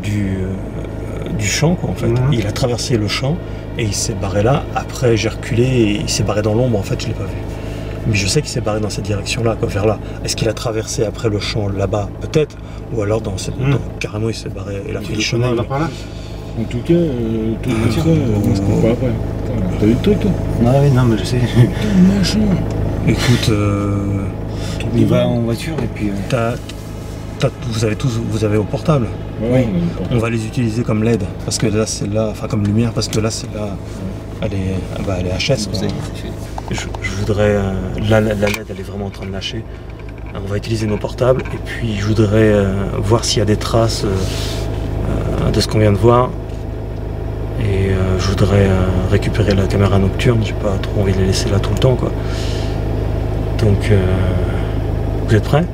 Speaker 1: du champ, quoi, en fait. Il a traversé le champ et il s'est barré là. Après, j'ai reculé et il s'est barré dans l'ombre. En fait, je l'ai pas vu. Mais je sais qu'il s'est barré dans cette direction-là, quoi, vers là. Est-ce qu'il a traversé après le champ là-bas? Peut-être. Ou alors carrément, il s'est barré. Il a fait le chemin.
Speaker 3: Par là.
Speaker 2: En tout cas, tout ça, on se comprend pas après. T'as vu le truc, toi?
Speaker 3: Ouais, non, mais je sais.
Speaker 2: Putain, machin.
Speaker 1: Écoute,
Speaker 3: on y va en voiture et puis.
Speaker 1: vous avez au portable.
Speaker 2: Ouais,
Speaker 1: on va les utiliser comme LED parce que là c'est là, enfin comme lumière parce que là c'est là, elle est HS. Quoi. Je voudrais là la LED elle est vraiment en train de lâcher. On va utiliser nos portables et puis je voudrais voir s'il y a des traces de ce qu'on vient de voir et je voudrais récupérer la caméra nocturne. J'ai pas trop envie de les laisser là tout le temps, quoi. Donc vous êtes prêts?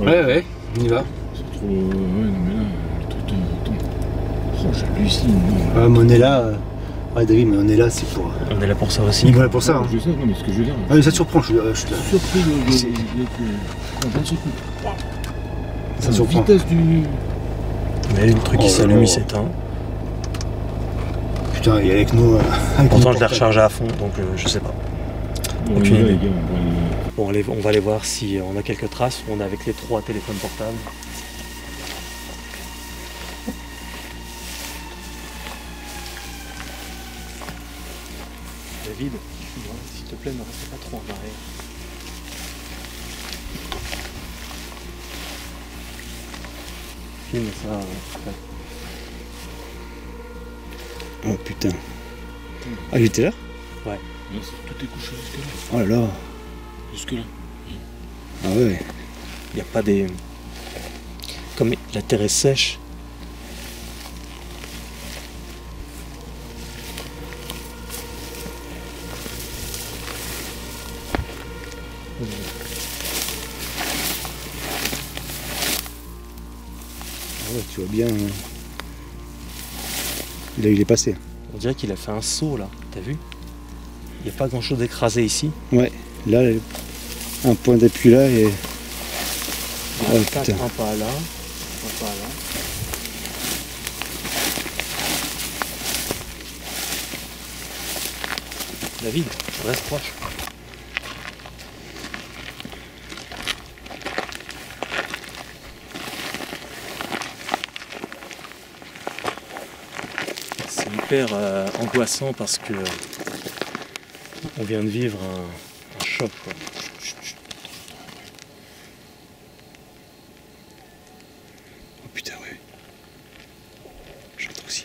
Speaker 3: Ouais, on y va.
Speaker 2: C'est trop... Ouais, non mais là, le truc... Attends. Oh, j'hallucine.
Speaker 3: Ouais, mais on est là... Ouais, David, mais on est là, c'est pour...
Speaker 1: On est là pour ça aussi.
Speaker 3: On est là pour ça, hein.
Speaker 2: Je sais, non mais ce que je veux dire...
Speaker 3: Ah mais ça te surprend, je suis là.
Speaker 2: Surpris d'un seul coup.
Speaker 3: Ça surprend.
Speaker 2: Vitesse du...
Speaker 1: Mais le truc qui s'allume, il s'éteint.
Speaker 3: Putain, il est avec nous...
Speaker 1: Pourtant je l'ai rechargé à fond, donc je sais pas.
Speaker 2: Bon, les gars,
Speaker 1: Bon, on va aller voir si on a quelques traces. On est avec les 3 téléphones portables. David, s'il te plaît, ne reste pas trop en arrière. Filme ça.
Speaker 3: Oh putain. Ah, il était là?
Speaker 1: Ouais.
Speaker 2: Tout est couché jusque-là.
Speaker 3: Oh là là.
Speaker 2: Jusque-là.
Speaker 3: Ah ouais.
Speaker 1: Il n'y a pas des... Comme la terre est sèche.
Speaker 3: Ah ouais, tu vois bien. Là, il est passé.
Speaker 1: On dirait qu'il a fait un saut là, t'as vu? Il n'y a pas grand chose d'écrasé ici.
Speaker 3: Ouais, là, un point d'appui là et.
Speaker 1: Il y a quatre, un pas là, un pas là. David, reste proche. C'est hyper angoissant parce que on vient de vivre un choc, quoi.
Speaker 3: Oh putain, ouais. J'entends aussi.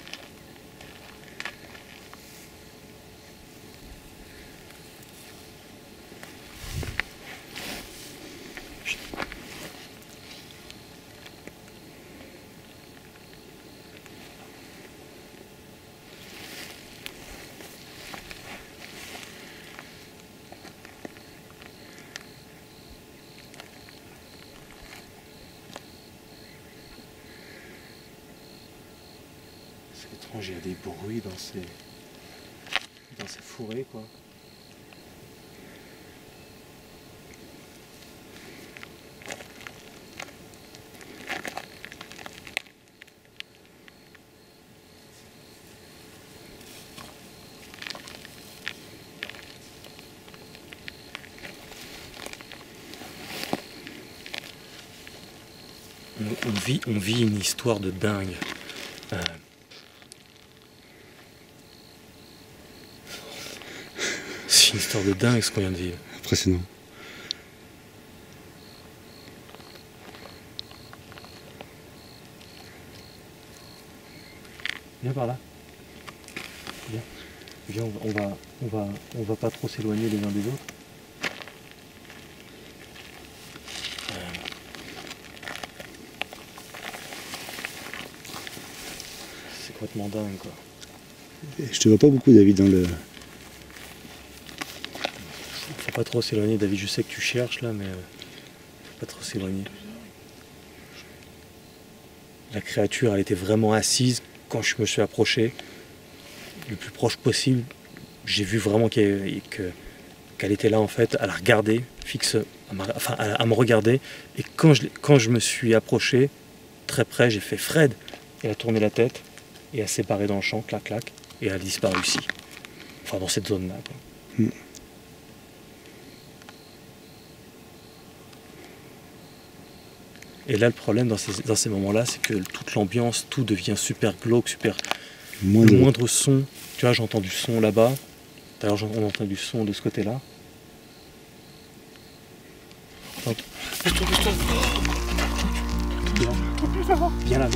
Speaker 1: C'est étrange, il y a des bruits dans ces forêts, quoi. On vit une histoire de dingue. C'est une histoire de dingue ce qu'on vient de vivre.
Speaker 3: Impressionnant.
Speaker 1: Viens par là. Viens. Viens, on va pas trop s'éloigner les uns des autres. C'est complètement dingue, quoi.
Speaker 3: Je te vois pas beaucoup, David, dans le.
Speaker 1: Faut pas trop s'éloigner, David. Je sais que tu cherches là, mais faut pas trop s'éloigner. La créature, elle était vraiment assise. Quand je me suis approché, le plus proche possible, j'ai vu vraiment qu'elle était là en fait, à la regarder, fixe, à me regarder. Et quand je me suis approché, très près, j'ai fait Fred. Elle a tourné la tête et elle s'est barrée dans le champ, clac clac, et elle a disparu ici. Enfin dans cette zone-là, quoi. Et là, le problème dans ces moments-là, c'est que toute l'ambiance, tout devient super glauque, super. Le moindre son, tu vois, j'entends du son là-bas. D'ailleurs, on entend du son de ce côté-là. Pousse-toi. Viens là.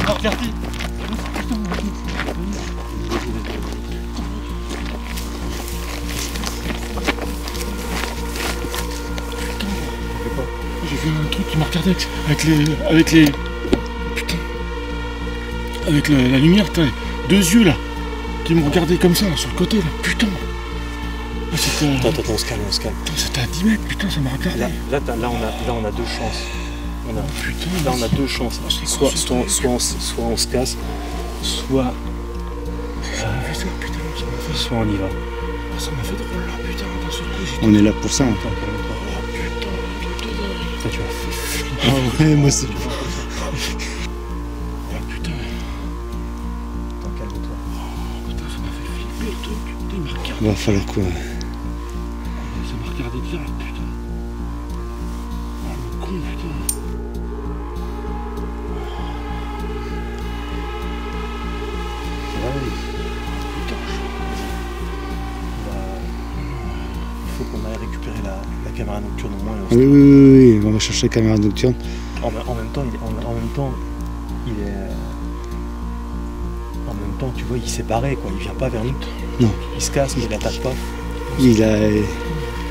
Speaker 1: Non, Gertie.
Speaker 2: J'ai vu un truc qui m'a regardé avec la lumière, t'as deux yeux là, qui me regardaient comme ça, là, sur le côté là, putain.
Speaker 1: Attends, on se calme.
Speaker 2: Putain, c'était à 10 mètres, putain, ça m'a regardé.
Speaker 1: Là, on a deux chances.
Speaker 2: Putain,
Speaker 1: là, on a deux chances. Soit on se casse, soit on y va.
Speaker 2: Ça m'a fait drôle là, putain, d'un seul coup,
Speaker 3: On est là pour ça. Hein.
Speaker 1: Toi, tu vas flipper.
Speaker 3: Ah ouais, moi aussi.
Speaker 2: Oh putain.
Speaker 1: Attends, calme-toi.
Speaker 2: Oh putain, ça m'a fait flipper le truc. Putain, il m'a regardé.
Speaker 3: Va falloir quoi?
Speaker 2: Ça m'a regardé direct, putain. Oh le con, putain.
Speaker 1: Il faut qu'on aille récupérer la caméra nocturne au moins.
Speaker 3: Oui, on va chercher la caméra nocturne.
Speaker 1: En même temps, tu vois, il s'est barré, quoi. Il vient pas vers nous.
Speaker 3: Non.
Speaker 1: Il se casse, mais il attaque pas.
Speaker 3: En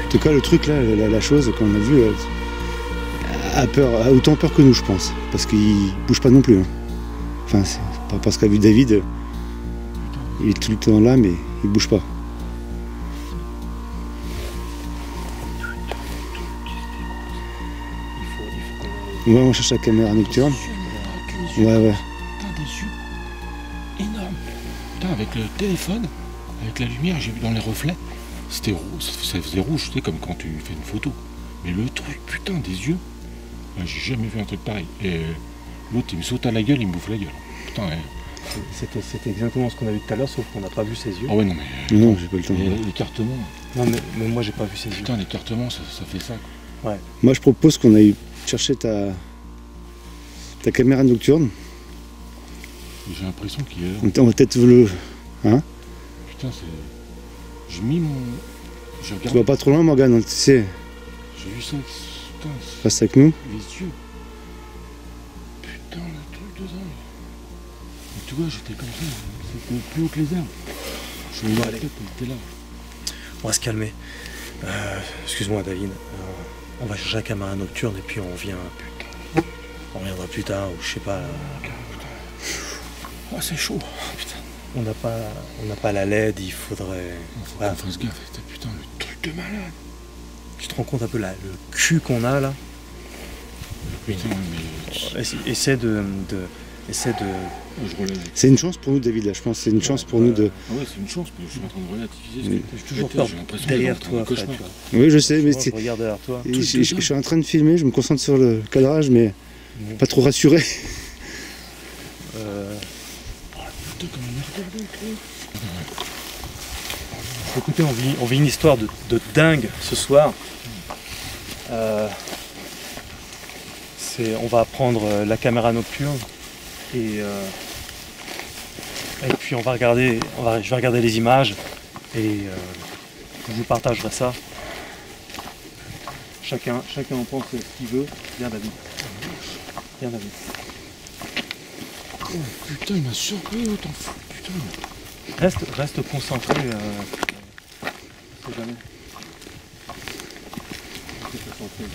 Speaker 3: tout cas, le truc là, la chose qu'on a vue, a autant peur que nous, je pense. Parce qu'il bouge pas non plus. Hein. Enfin, c'est pas parce qu'a vu David. Il est tout le temps là, mais il bouge pas. Ouais, on cherche la caméra nocturne. Ouais, ouais.
Speaker 2: Putain, des yeux énormes. Putain, avec le téléphone, avec la lumière, j'ai vu dans les reflets, c'était rouge, ça faisait rouge, tu sais, comme quand tu fais une photo. Mais le truc, putain, des yeux, j'ai jamais vu un truc pareil. Et l'autre, il me saute à la gueule, il me bouffe la gueule. Putain,
Speaker 1: C'était exactement ce qu'on a vu tout à l'heure, sauf qu'on n'a pas vu ses yeux.
Speaker 2: ah ouais, non, mais.
Speaker 3: Non, j'ai pas le temps.
Speaker 2: L'écartement.
Speaker 1: Non, mais moi, j'ai pas vu ses yeux.
Speaker 2: Putain, l'écartement, ça fait ça. Quoi.
Speaker 3: Moi, je propose qu'on aille chercher ta caméra nocturne.
Speaker 2: J'ai l'impression qu'il est.
Speaker 3: On va peut-être le. Hein?
Speaker 2: Putain, c'est. J'ai mis mon. J'ai
Speaker 3: Tu vas
Speaker 2: regardé.
Speaker 3: pas trop loin, Morgane, tu sais.
Speaker 2: J'ai vu ça. Putain,
Speaker 3: Reste avec nous.
Speaker 2: les yeux. Putain, le truc dedans. Mais tu vois, j'étais comme ça. C'était plus haut que les arbres. Je me vois la tête, elle était là.
Speaker 1: On va se calmer. Excuse-moi, David. On va chercher la caméra nocturne et puis on vient. On reviendra plus tard ou je sais pas.
Speaker 2: Ah, c'est chaud. Putain.
Speaker 1: On n'a pas la LED. Il faudrait.
Speaker 2: Faut
Speaker 1: Voilà.
Speaker 2: qu'on fasse gaffe. Putain, le truc de malade.
Speaker 1: Tu te rends compte un peu le cul qu'on a là.
Speaker 2: Putain, mais.
Speaker 1: Essaie de.
Speaker 2: Je relève.
Speaker 3: C'est une chance pour nous, David, là, je pense. C'est une chance pour nous de.
Speaker 2: Ah ouais, c'est une chance, parce que je suis en train de relativiser ce
Speaker 3: Oui.
Speaker 2: que
Speaker 1: J'ai toujours
Speaker 2: Putain,
Speaker 1: peur
Speaker 2: j'ai l'impression
Speaker 1: derrière
Speaker 2: d'être dans un
Speaker 1: toi, Fred.
Speaker 2: cauchemar.
Speaker 1: Tu vois.
Speaker 3: Oui, je sais, mais
Speaker 1: Moi, je regarde derrière toi.
Speaker 3: je suis en train de filmer, je me concentre sur le cadrage, mais pas trop rassuré.
Speaker 2: Putain, comme on est regardé, quoi.
Speaker 1: Écoutez, on vit une histoire de dingue ce soir. On va prendre la caméra nocturne et puis je vais regarder les images et je vous partagerai ça. Chacun en pense ce qu'il veut. Viens, David. Viens, David.
Speaker 2: Oh, putain, il m'a surpris autant. Putain.
Speaker 1: Reste concentré. On sait jamais. Reste concentré.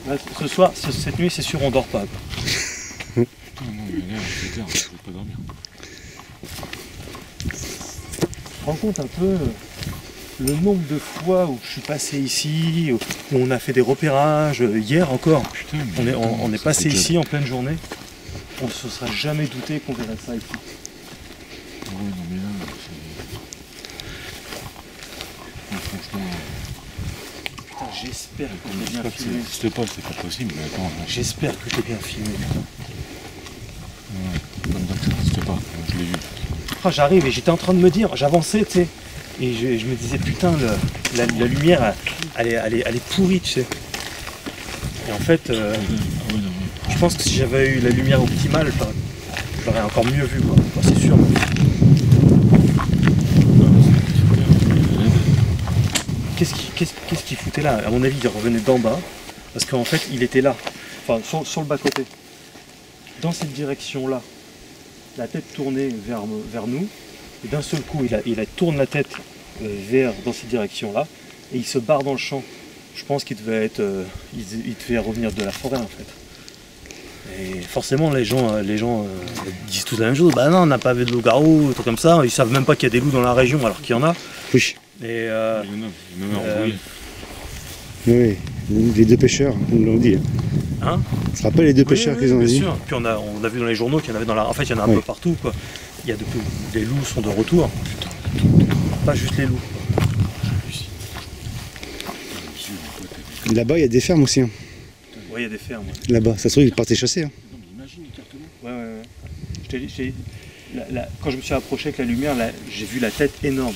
Speaker 1: Là, ce soir, cette nuit, c'est sûr, on dort pas.
Speaker 2: Non, mais là, c'est clair, je peux pas dormir.
Speaker 1: Tu te rends compte un peu le nombre de fois où je suis passé ici, où on a fait des repérages, hier encore.
Speaker 2: Putain,
Speaker 1: On
Speaker 2: mais
Speaker 1: est,
Speaker 2: attends,
Speaker 1: on est
Speaker 2: ça
Speaker 1: passé
Speaker 2: fait déjà-
Speaker 1: ici en pleine journée. On ne se serait jamais douté qu'on verrait ça ici.
Speaker 2: Ah ouais, non, mais là, c'est. Non, franchement.
Speaker 1: Putain, j'espère que j'ai
Speaker 2: J'espère
Speaker 1: bien
Speaker 2: que ça
Speaker 1: filmé.
Speaker 2: n'existe pas, c'est pas possible, mais attends.
Speaker 1: J'espère que j'ai bien filmé.
Speaker 2: Comme ça, ça n'existe pas, je l'ai vu.
Speaker 1: Oh, j'arrive et j'étais en train de me dire, j'avançais, tu sais, et je me disais, putain, la lumière, elle est pourrie, tu sais. Et en fait,
Speaker 2: Ah ouais, non,
Speaker 1: je pense que si j'avais eu la lumière optimale, j'aurais encore mieux vu, quoi. Enfin, c'est sûr. Qu'est-ce qu'il foutait là? À mon avis, il revenait d'en bas, parce qu'en fait, il était là, enfin, sur le bas-côté. Dans cette direction-là, la tête tournée vers nous, et d'un seul coup, il tourne la tête dans cette direction-là, et il se barre dans le champ. Je pense qu'il devait il devait revenir de la forêt, en fait. Et forcément, les gens disent tous la même chose. Bah non, on n'a pas vu de loup-garou, trucs comme ça. Ils savent même pas qu'il y a des loups dans la région, alors qu'il y en a.
Speaker 3: Oui.
Speaker 1: Et
Speaker 2: il y en a envoyé.
Speaker 3: Oui, les deux pêcheurs, ils l'ont dit.
Speaker 1: hein,
Speaker 3: Tu te rappelles les deux pêcheurs
Speaker 1: oui,
Speaker 3: qu'ils ont
Speaker 1: bien
Speaker 3: dit?
Speaker 1: sûr. Puis on a vu dans les journaux qu'il y en avait dans la. En fait, il y en a un
Speaker 3: Oui.
Speaker 1: peu partout, quoi. Il y a des loups sont de retour. Pas juste les loups.
Speaker 3: Là-bas, il y a des fermes aussi. Hein.
Speaker 1: Oui, il y a des fermes.
Speaker 3: Là-bas, ça se trouve, ils partaient chasser. Hein.
Speaker 2: Non, mais imagine l'écartement.
Speaker 1: Ouais. Je t'ai dit, quand je me suis approché avec la lumière, j'ai vu la tête énorme.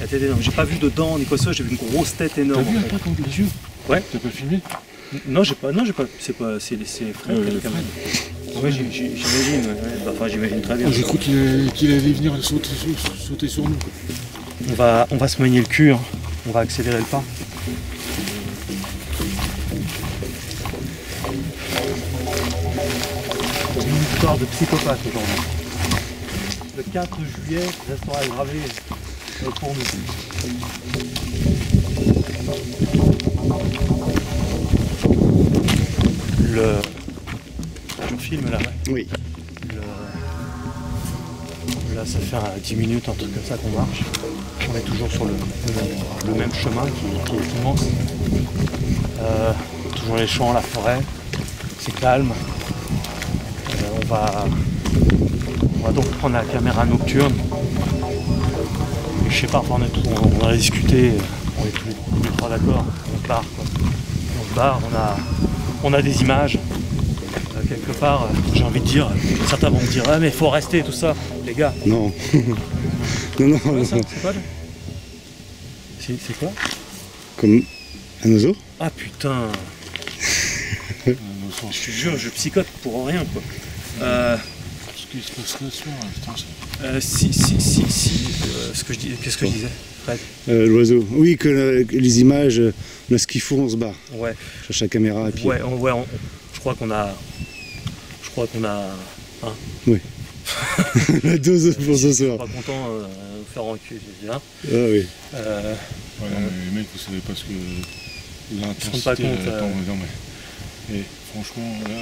Speaker 1: La tête énorme. J'ai pas vu de dents ni quoi que ce soit, j'ai vu une grosse tête
Speaker 2: T'as
Speaker 1: énorme.
Speaker 2: vu
Speaker 1: en
Speaker 2: un
Speaker 1: fait.
Speaker 2: pas comme les yeux?
Speaker 1: Ouais.
Speaker 2: T'as pas filmé?
Speaker 1: Non, j'ai pas. C'est Fred qui a la caméra. Ouais, j'imagine. Ouais. Bah, enfin, j'imagine très bien.
Speaker 2: J'ai cru qu'il allait venir sauter sur nous.
Speaker 1: On va se manier le cul. Hein. On va accélérer le pas. C'est une histoire de psychopathe aujourd'hui. Le 4 juillet restera gravé pour nous. Tu filmes là, ouais.
Speaker 3: Oui.
Speaker 1: Là, ça fait 10 minutes, un truc comme ça qu'on marche. On est toujours sur le même chemin qui est immense. Toujours les champs, la forêt. C'est calme. On va donc prendre la caméra nocturne. Et je sais pas, on a discuté, on est tous les trois d'accord. On se barre, quoi. On se barre, on a des images. Quelque part, j'ai envie de dire, certains vont me dire ah mais faut rester tout ça, les gars.
Speaker 3: Non. non.
Speaker 1: C'est quoi c'est quoi?
Speaker 3: Comme un oiseau?
Speaker 1: Ah putain. Je te jure, je psychote pour rien quoi.
Speaker 2: Ce qui se passe là, putain,
Speaker 1: qu'est-ce que je disais?
Speaker 3: L'oiseau. Oui, que les images, on a ce qu'il faut, on se barre.
Speaker 1: Ouais.
Speaker 3: On cherche la caméra et puis.
Speaker 1: Ouais, je crois qu'on a. Hein.
Speaker 3: Oui. La dose pour ce soir.
Speaker 1: Je suis pas content de faire enculer. Hein.
Speaker 3: Ah oui.
Speaker 2: Ouais, non, mais les mecs, vous savez pas ce que l'intensité.
Speaker 1: Ils se rendent pas compte.
Speaker 2: Non, mais. Et franchement, là,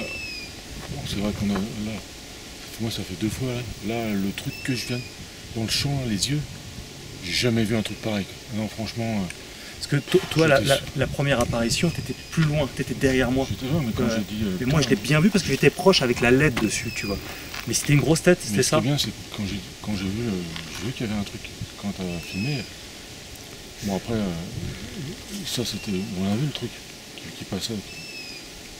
Speaker 2: bon, c'est vrai qu'on a. Là, moi, ça fait 2 fois. Là, le truc que je viens dans le champ, là, les yeux, j'ai jamais vu un truc pareil. Non, franchement.
Speaker 1: Parce que toi, la première apparition, t'étais plus loin, t'étais derrière moi.
Speaker 2: J'étais là, mais quand j'ai dit.
Speaker 1: Et moi, je l'ai bien vu parce que j'étais proche avec la LED dessus, tu vois. Mais c'était une grosse tête, c'était ça.
Speaker 2: Ce qui est bien, c'est que quand j'ai vu qu'il y avait un truc. Quand t'as filmé. Bon, après, ça, c'était. On a vu le truc qui passait.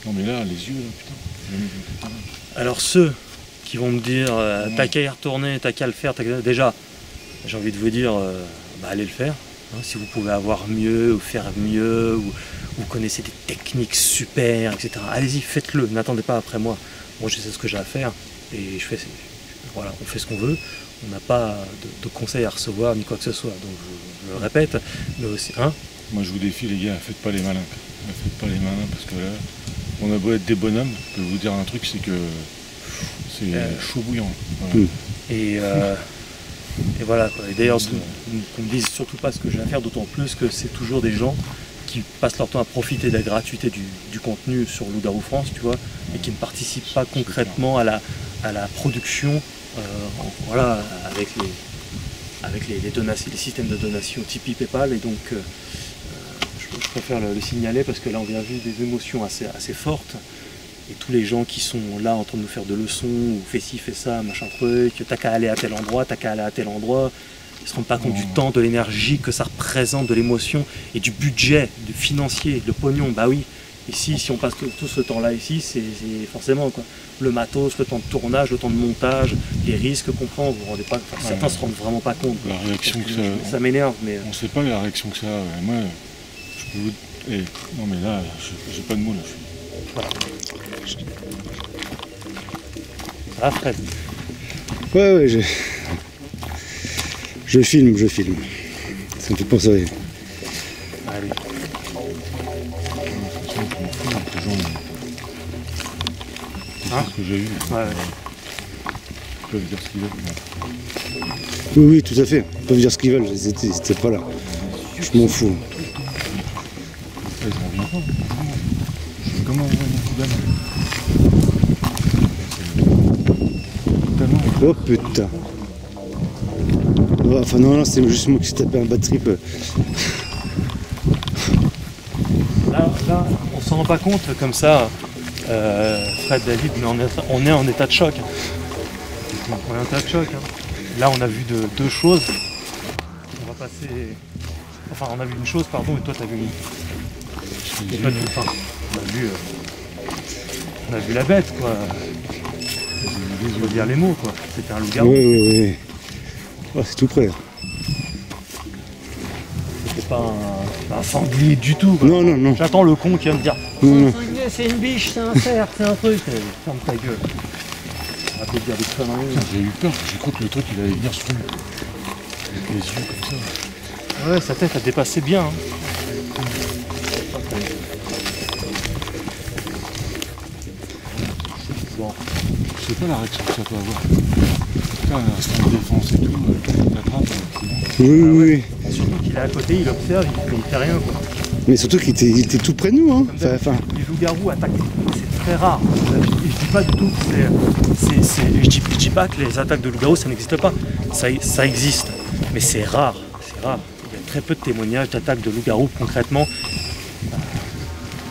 Speaker 2: Non, mais là, les yeux, là, putain. J'ai jamais vu un truc.
Speaker 1: Alors, ceux qui vont me dire, t'as qu'à y retourner, t'as qu'à le faire, déjà, j'ai envie de vous dire, allez le faire. Hein, si vous pouvez avoir mieux ou faire mieux, ou vous connaissez des techniques super, etc. Allez-y, faites-le, n'attendez pas après moi. Moi je sais ce que j'ai à faire et voilà, on fait ce qu'on veut. On n'a pas de conseils à recevoir ni quoi que ce soit. Donc je le répète, mais aussi, hein.
Speaker 2: Moi je vous défie les gars, faites pas les malins. Faites pas les malins parce que là, on a beau être des bonhommes, je peux vous dire un truc, c'est que c'est chaud bouillant. Voilà.
Speaker 1: Et voilà quoi. Et d'ailleurs, qu'on me dise surtout pas ce que j'ai à faire, d'autant plus que c'est toujours des gens qui passent leur temps à profiter de la gratuité du contenu sur Loup-Garou France, tu vois, et qui ne participent pas concrètement à la production, voilà, avec les donations, les systèmes de donation Tipeee, Paypal, et donc je préfère le signaler parce que là on vient vivre des émotions assez fortes. Et tous les gens qui sont là en train de nous faire de leçons, ou fais ci, fais ça, machin truc, t'as qu'à aller à tel endroit, t'as qu'à aller à tel endroit, ils ne se rendent pas compte du temps, de l'énergie que ça représente, de l'émotion et du budget, du financier, le pognon. Bah oui, ici, si on passe tout ce temps-là ici, c'est forcément quoi. Le matos, le temps de tournage, le temps de montage, les risques qu'on prend, vous vous rendez pas, certains se rendent vraiment pas compte.
Speaker 2: La réaction que
Speaker 1: ça m'énerve, mais.
Speaker 2: On sait pas la réaction que ça a. Moi, je peux vous. Non mais là, j'ai pas de mots là.
Speaker 1: Voilà. Ah Fred.
Speaker 3: Ouais, je filme. Ça me fait penser à rien.
Speaker 1: Allez.
Speaker 2: C'est ce que j'ai eu.
Speaker 1: Ouais.
Speaker 2: Ils peuvent dire ce qu'ils veulent.
Speaker 3: Oui, tout à fait. Ils peuvent dire ce qu'ils veulent, ils étaient pas là. Je m'en fous.
Speaker 2: Ils m'en viennent pas. Je suis comme un poubelle.
Speaker 3: Oh putain. Enfin non, c'est juste moi qui s'est tapé un bad trip.
Speaker 1: Là, on s'en rend pas compte comme ça, Fred, David, mais on est en état de choc. On est en état de choc. Hein. Là, on a vu deux choses. On va passer. Enfin, on a vu une chose, pardon, et toi, t'as vu une. Et toi, enfin, on a vu la bête, quoi. Il faut dire les mots, quoi. C'était un loup-garou.
Speaker 3: Oui. Oh, c'est tout près.
Speaker 1: C'était pas un sanglier du tout, quoi.
Speaker 3: Non.
Speaker 1: J'attends le con qui va me dire
Speaker 3: c'est un
Speaker 1: sanglier, c'est une biche, c'est un cerf, c'est un truc. Ferme ta gueule. On va te dire des conneries.
Speaker 2: J'ai eu peur, j'ai cru que le truc il allait venir sur nous. Avec les yeux comme ça.
Speaker 1: Ouais, sa tête a dépassé bien. Hein. Bon.
Speaker 2: Je sais pas la réaction que ça peut avoir. Putain, un instinct de défense et tout, t'attrapes, c'est bon.
Speaker 3: Oui.
Speaker 1: Surtout qu'il est à côté, il observe, il ne fait rien, quoi.
Speaker 3: Mais surtout qu'il était tout près de nous, hein. Enfin.
Speaker 1: Les loups-garous attaquent, c'est très rare. Je dis pas du tout que je dis pas que les attaques de loups-garous ça n'existe pas. ça existe, mais c'est rare, c'est rare. Il y a très peu de témoignages d'attaques de loups-garous concrètement,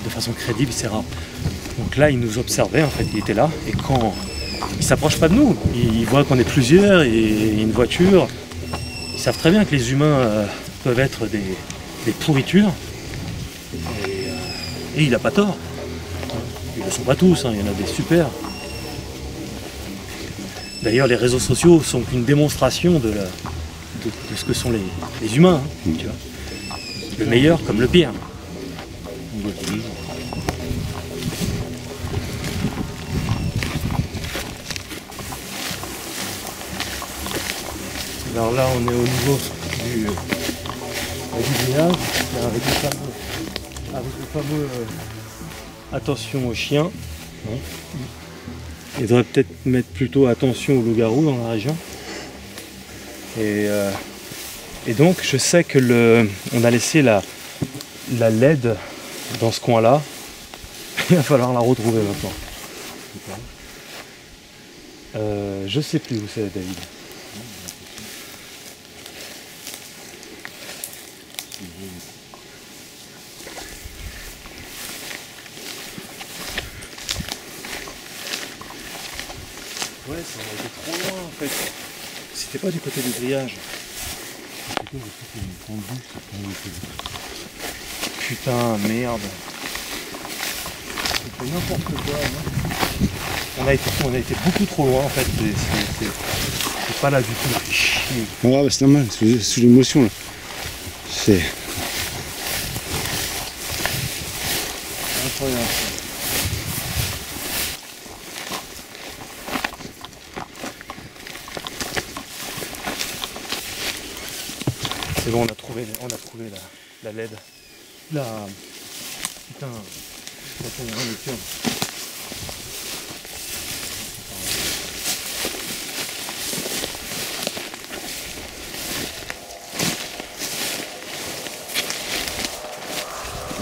Speaker 1: de façon crédible, c'est rare. Donc là, il nous observait, en fait, il était là, et quand il s'approche pas de nous, il voit qu'on est plusieurs, et il y a une voiture. Ils savent très bien que les humains peuvent être des pourritures, et il n'a pas tort. Ils ne le sont pas tous, hein, il y en a des super. D'ailleurs, les réseaux sociaux sont qu'une démonstration de ce que sont les humains, hein, tu vois. Le meilleur comme le pire. Alors là, on est au niveau du grillage, avec le fameux attention aux chiens. Il devrait peut-être mettre plutôt attention aux loups-garous dans la région. Et donc, je sais que on a laissé la LED dans ce coin-là. Il va falloir la retrouver maintenant. Je sais plus où c'est, David. Ouais, ça aurait été trop loin en fait. C'était pas du côté du grillage. Putain, merde. C'était n'importe quoi. On a été beaucoup trop loin en fait. C'est pas là du tout. Chier.
Speaker 3: Ouais, bah, c'est normal, sous l'émotion là. C'est
Speaker 1: incroyable. C'est bon, on a trouvé la LED. Là, putain, on a le cœur.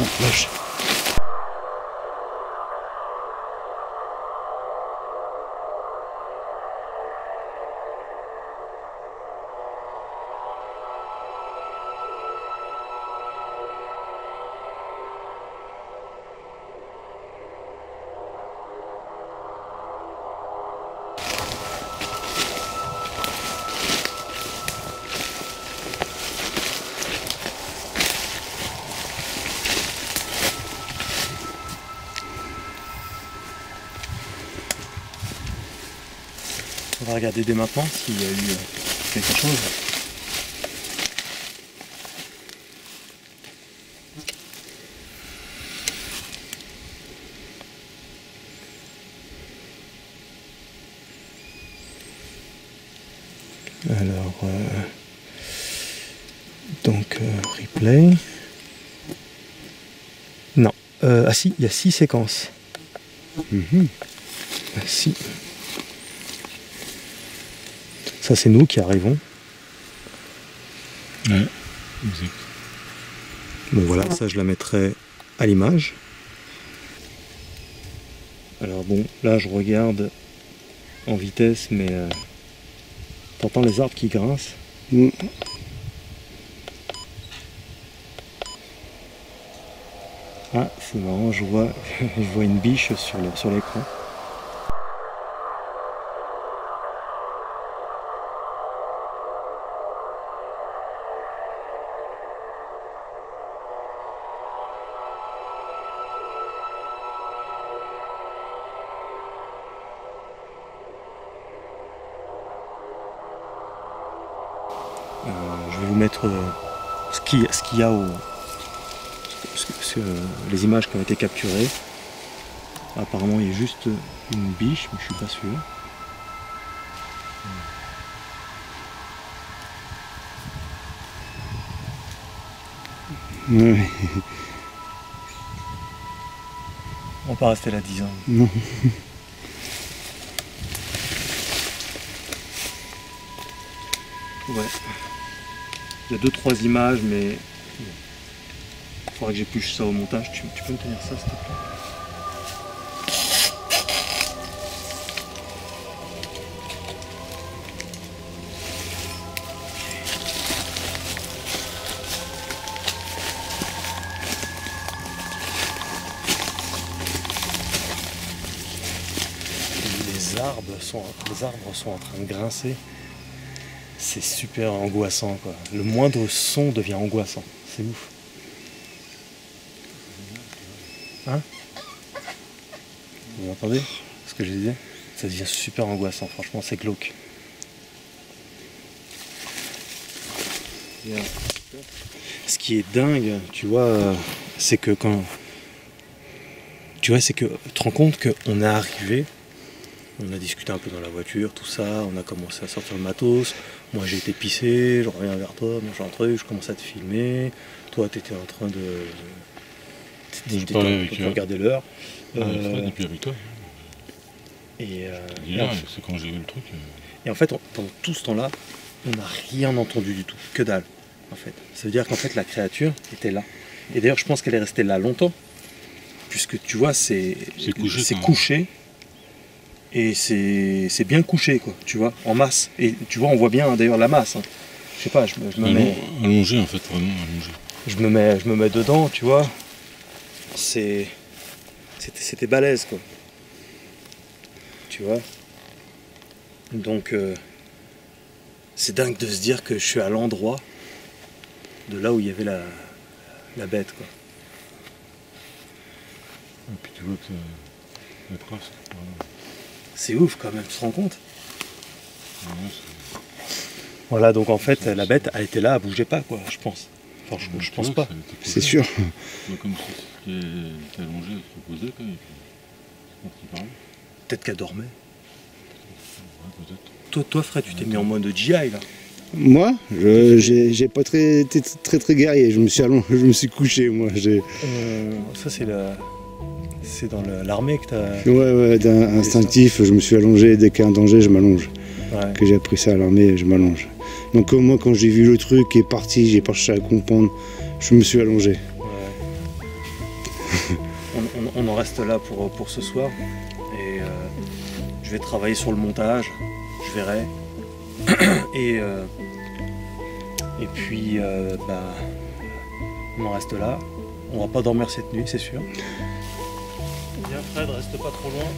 Speaker 1: Oh, vache. On va regarder dès maintenant s'il y a eu quelque chose. Alors, donc replay. Non, ah si, il y a 6 séquences. Si. Ça c'est nous qui arrivons.
Speaker 2: Ouais, exact.
Speaker 1: Bon voilà, ça je la mettrai à l'image. Alors bon, là je regarde en vitesse, mais t'entends les arbres qui grincent. Ah, c'est marrant, je vois une biche sur l'écran. Je vais vous mettre ce qu'il y a les images qui ont été capturées. Apparemment il y a juste une biche, mais je suis pas sûr.
Speaker 3: Ouais.
Speaker 1: On va pas rester là 10 ans.
Speaker 3: Non.
Speaker 1: Ouais. Il y a 2-3 images, mais il faudra que j'épluche ça au montage. Tu peux me tenir ça, s'il te plaît? les arbres sont en train de grincer. C'est super angoissant, quoi. Le moindre son devient angoissant. C'est ouf. Hein? Vous entendez ce que je disais? Ça devient super angoissant, franchement, c'est glauque. Ce qui est dingue, tu vois, c'est que quand... Tu vois, c'est que tu te rends compte qu'on est arrivé, on a discuté un peu dans la voiture, tout ça, on a commencé à sortir le matos. Moi j'ai été pisser, je reviens vers toi, machin truc, je commence à te filmer. Toi t'étais en train de regarder l'heure.
Speaker 2: Fred, et puis avec toi. C'est quand j'ai vu le truc.
Speaker 1: Et en fait, pendant tout ce temps-là, on n'a rien entendu du tout, que dalle. En fait, ça veut dire qu'en fait la créature était là. Et d'ailleurs, je pense qu'elle est restée là longtemps, puisque tu vois, c'est couché. Et c'est bien couché, quoi, tu vois, en masse. Et tu vois, on voit bien d'ailleurs la masse. Hein. Je sais pas, je me mets...
Speaker 2: Allongé, en fait, vraiment allongé.
Speaker 1: Je me mets dedans, tu vois. C'était balèze, quoi. Tu vois. Donc, c'est dingue de se dire que je suis à l'endroit de là où il y avait la bête, quoi.
Speaker 2: Et puis tu vois que la trace.
Speaker 1: C'est ouf quand même, tu te rends compte? Voilà, donc en fait, la bête, elle était là, elle bougeait pas, quoi, je pense. Enfin, je pense pas.
Speaker 3: C'est sûr.
Speaker 2: Comme si elle était allongée, elle se reposait, quoi, et puis
Speaker 1: Peut-être qu'elle dormait.
Speaker 2: Ouais, peut-être.
Speaker 1: Toi, Fred, tu t'es mis en mode GI, là.
Speaker 3: Moi, j'ai pas été très guerrier. Je me suis couché, moi.
Speaker 1: Ça, c'est dans l'armée que t'as...
Speaker 3: Ouais, instinctif. Je me suis allongé. Dès qu'il y a un danger, je m'allonge.
Speaker 1: Ouais.
Speaker 3: Que j'ai appris ça à l'armée, je m'allonge. Donc moi, quand j'ai vu le truc qui est parti, j'ai pas cherché à comprendre. Je me suis allongé.
Speaker 1: Ouais. on en reste là pour ce soir. Et je vais travailler sur le montage. Je verrai. Et puis, on en reste là. On va pas dormir cette nuit, c'est sûr. Viens Fred, reste pas trop loin.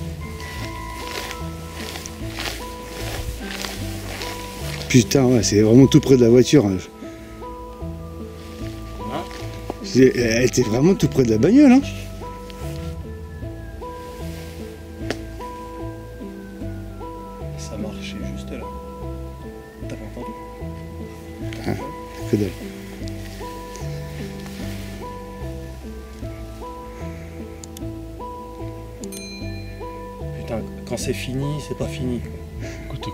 Speaker 3: Putain, ouais, c'est vraiment tout près de la voiture. Hein. Elle était vraiment tout près de la bagnole. Hein.
Speaker 1: Ça marchait juste là. T'as pas entendu?
Speaker 3: Ah, que dalle.
Speaker 1: Putain, quand c'est fini, c'est pas fini.
Speaker 2: Écoute.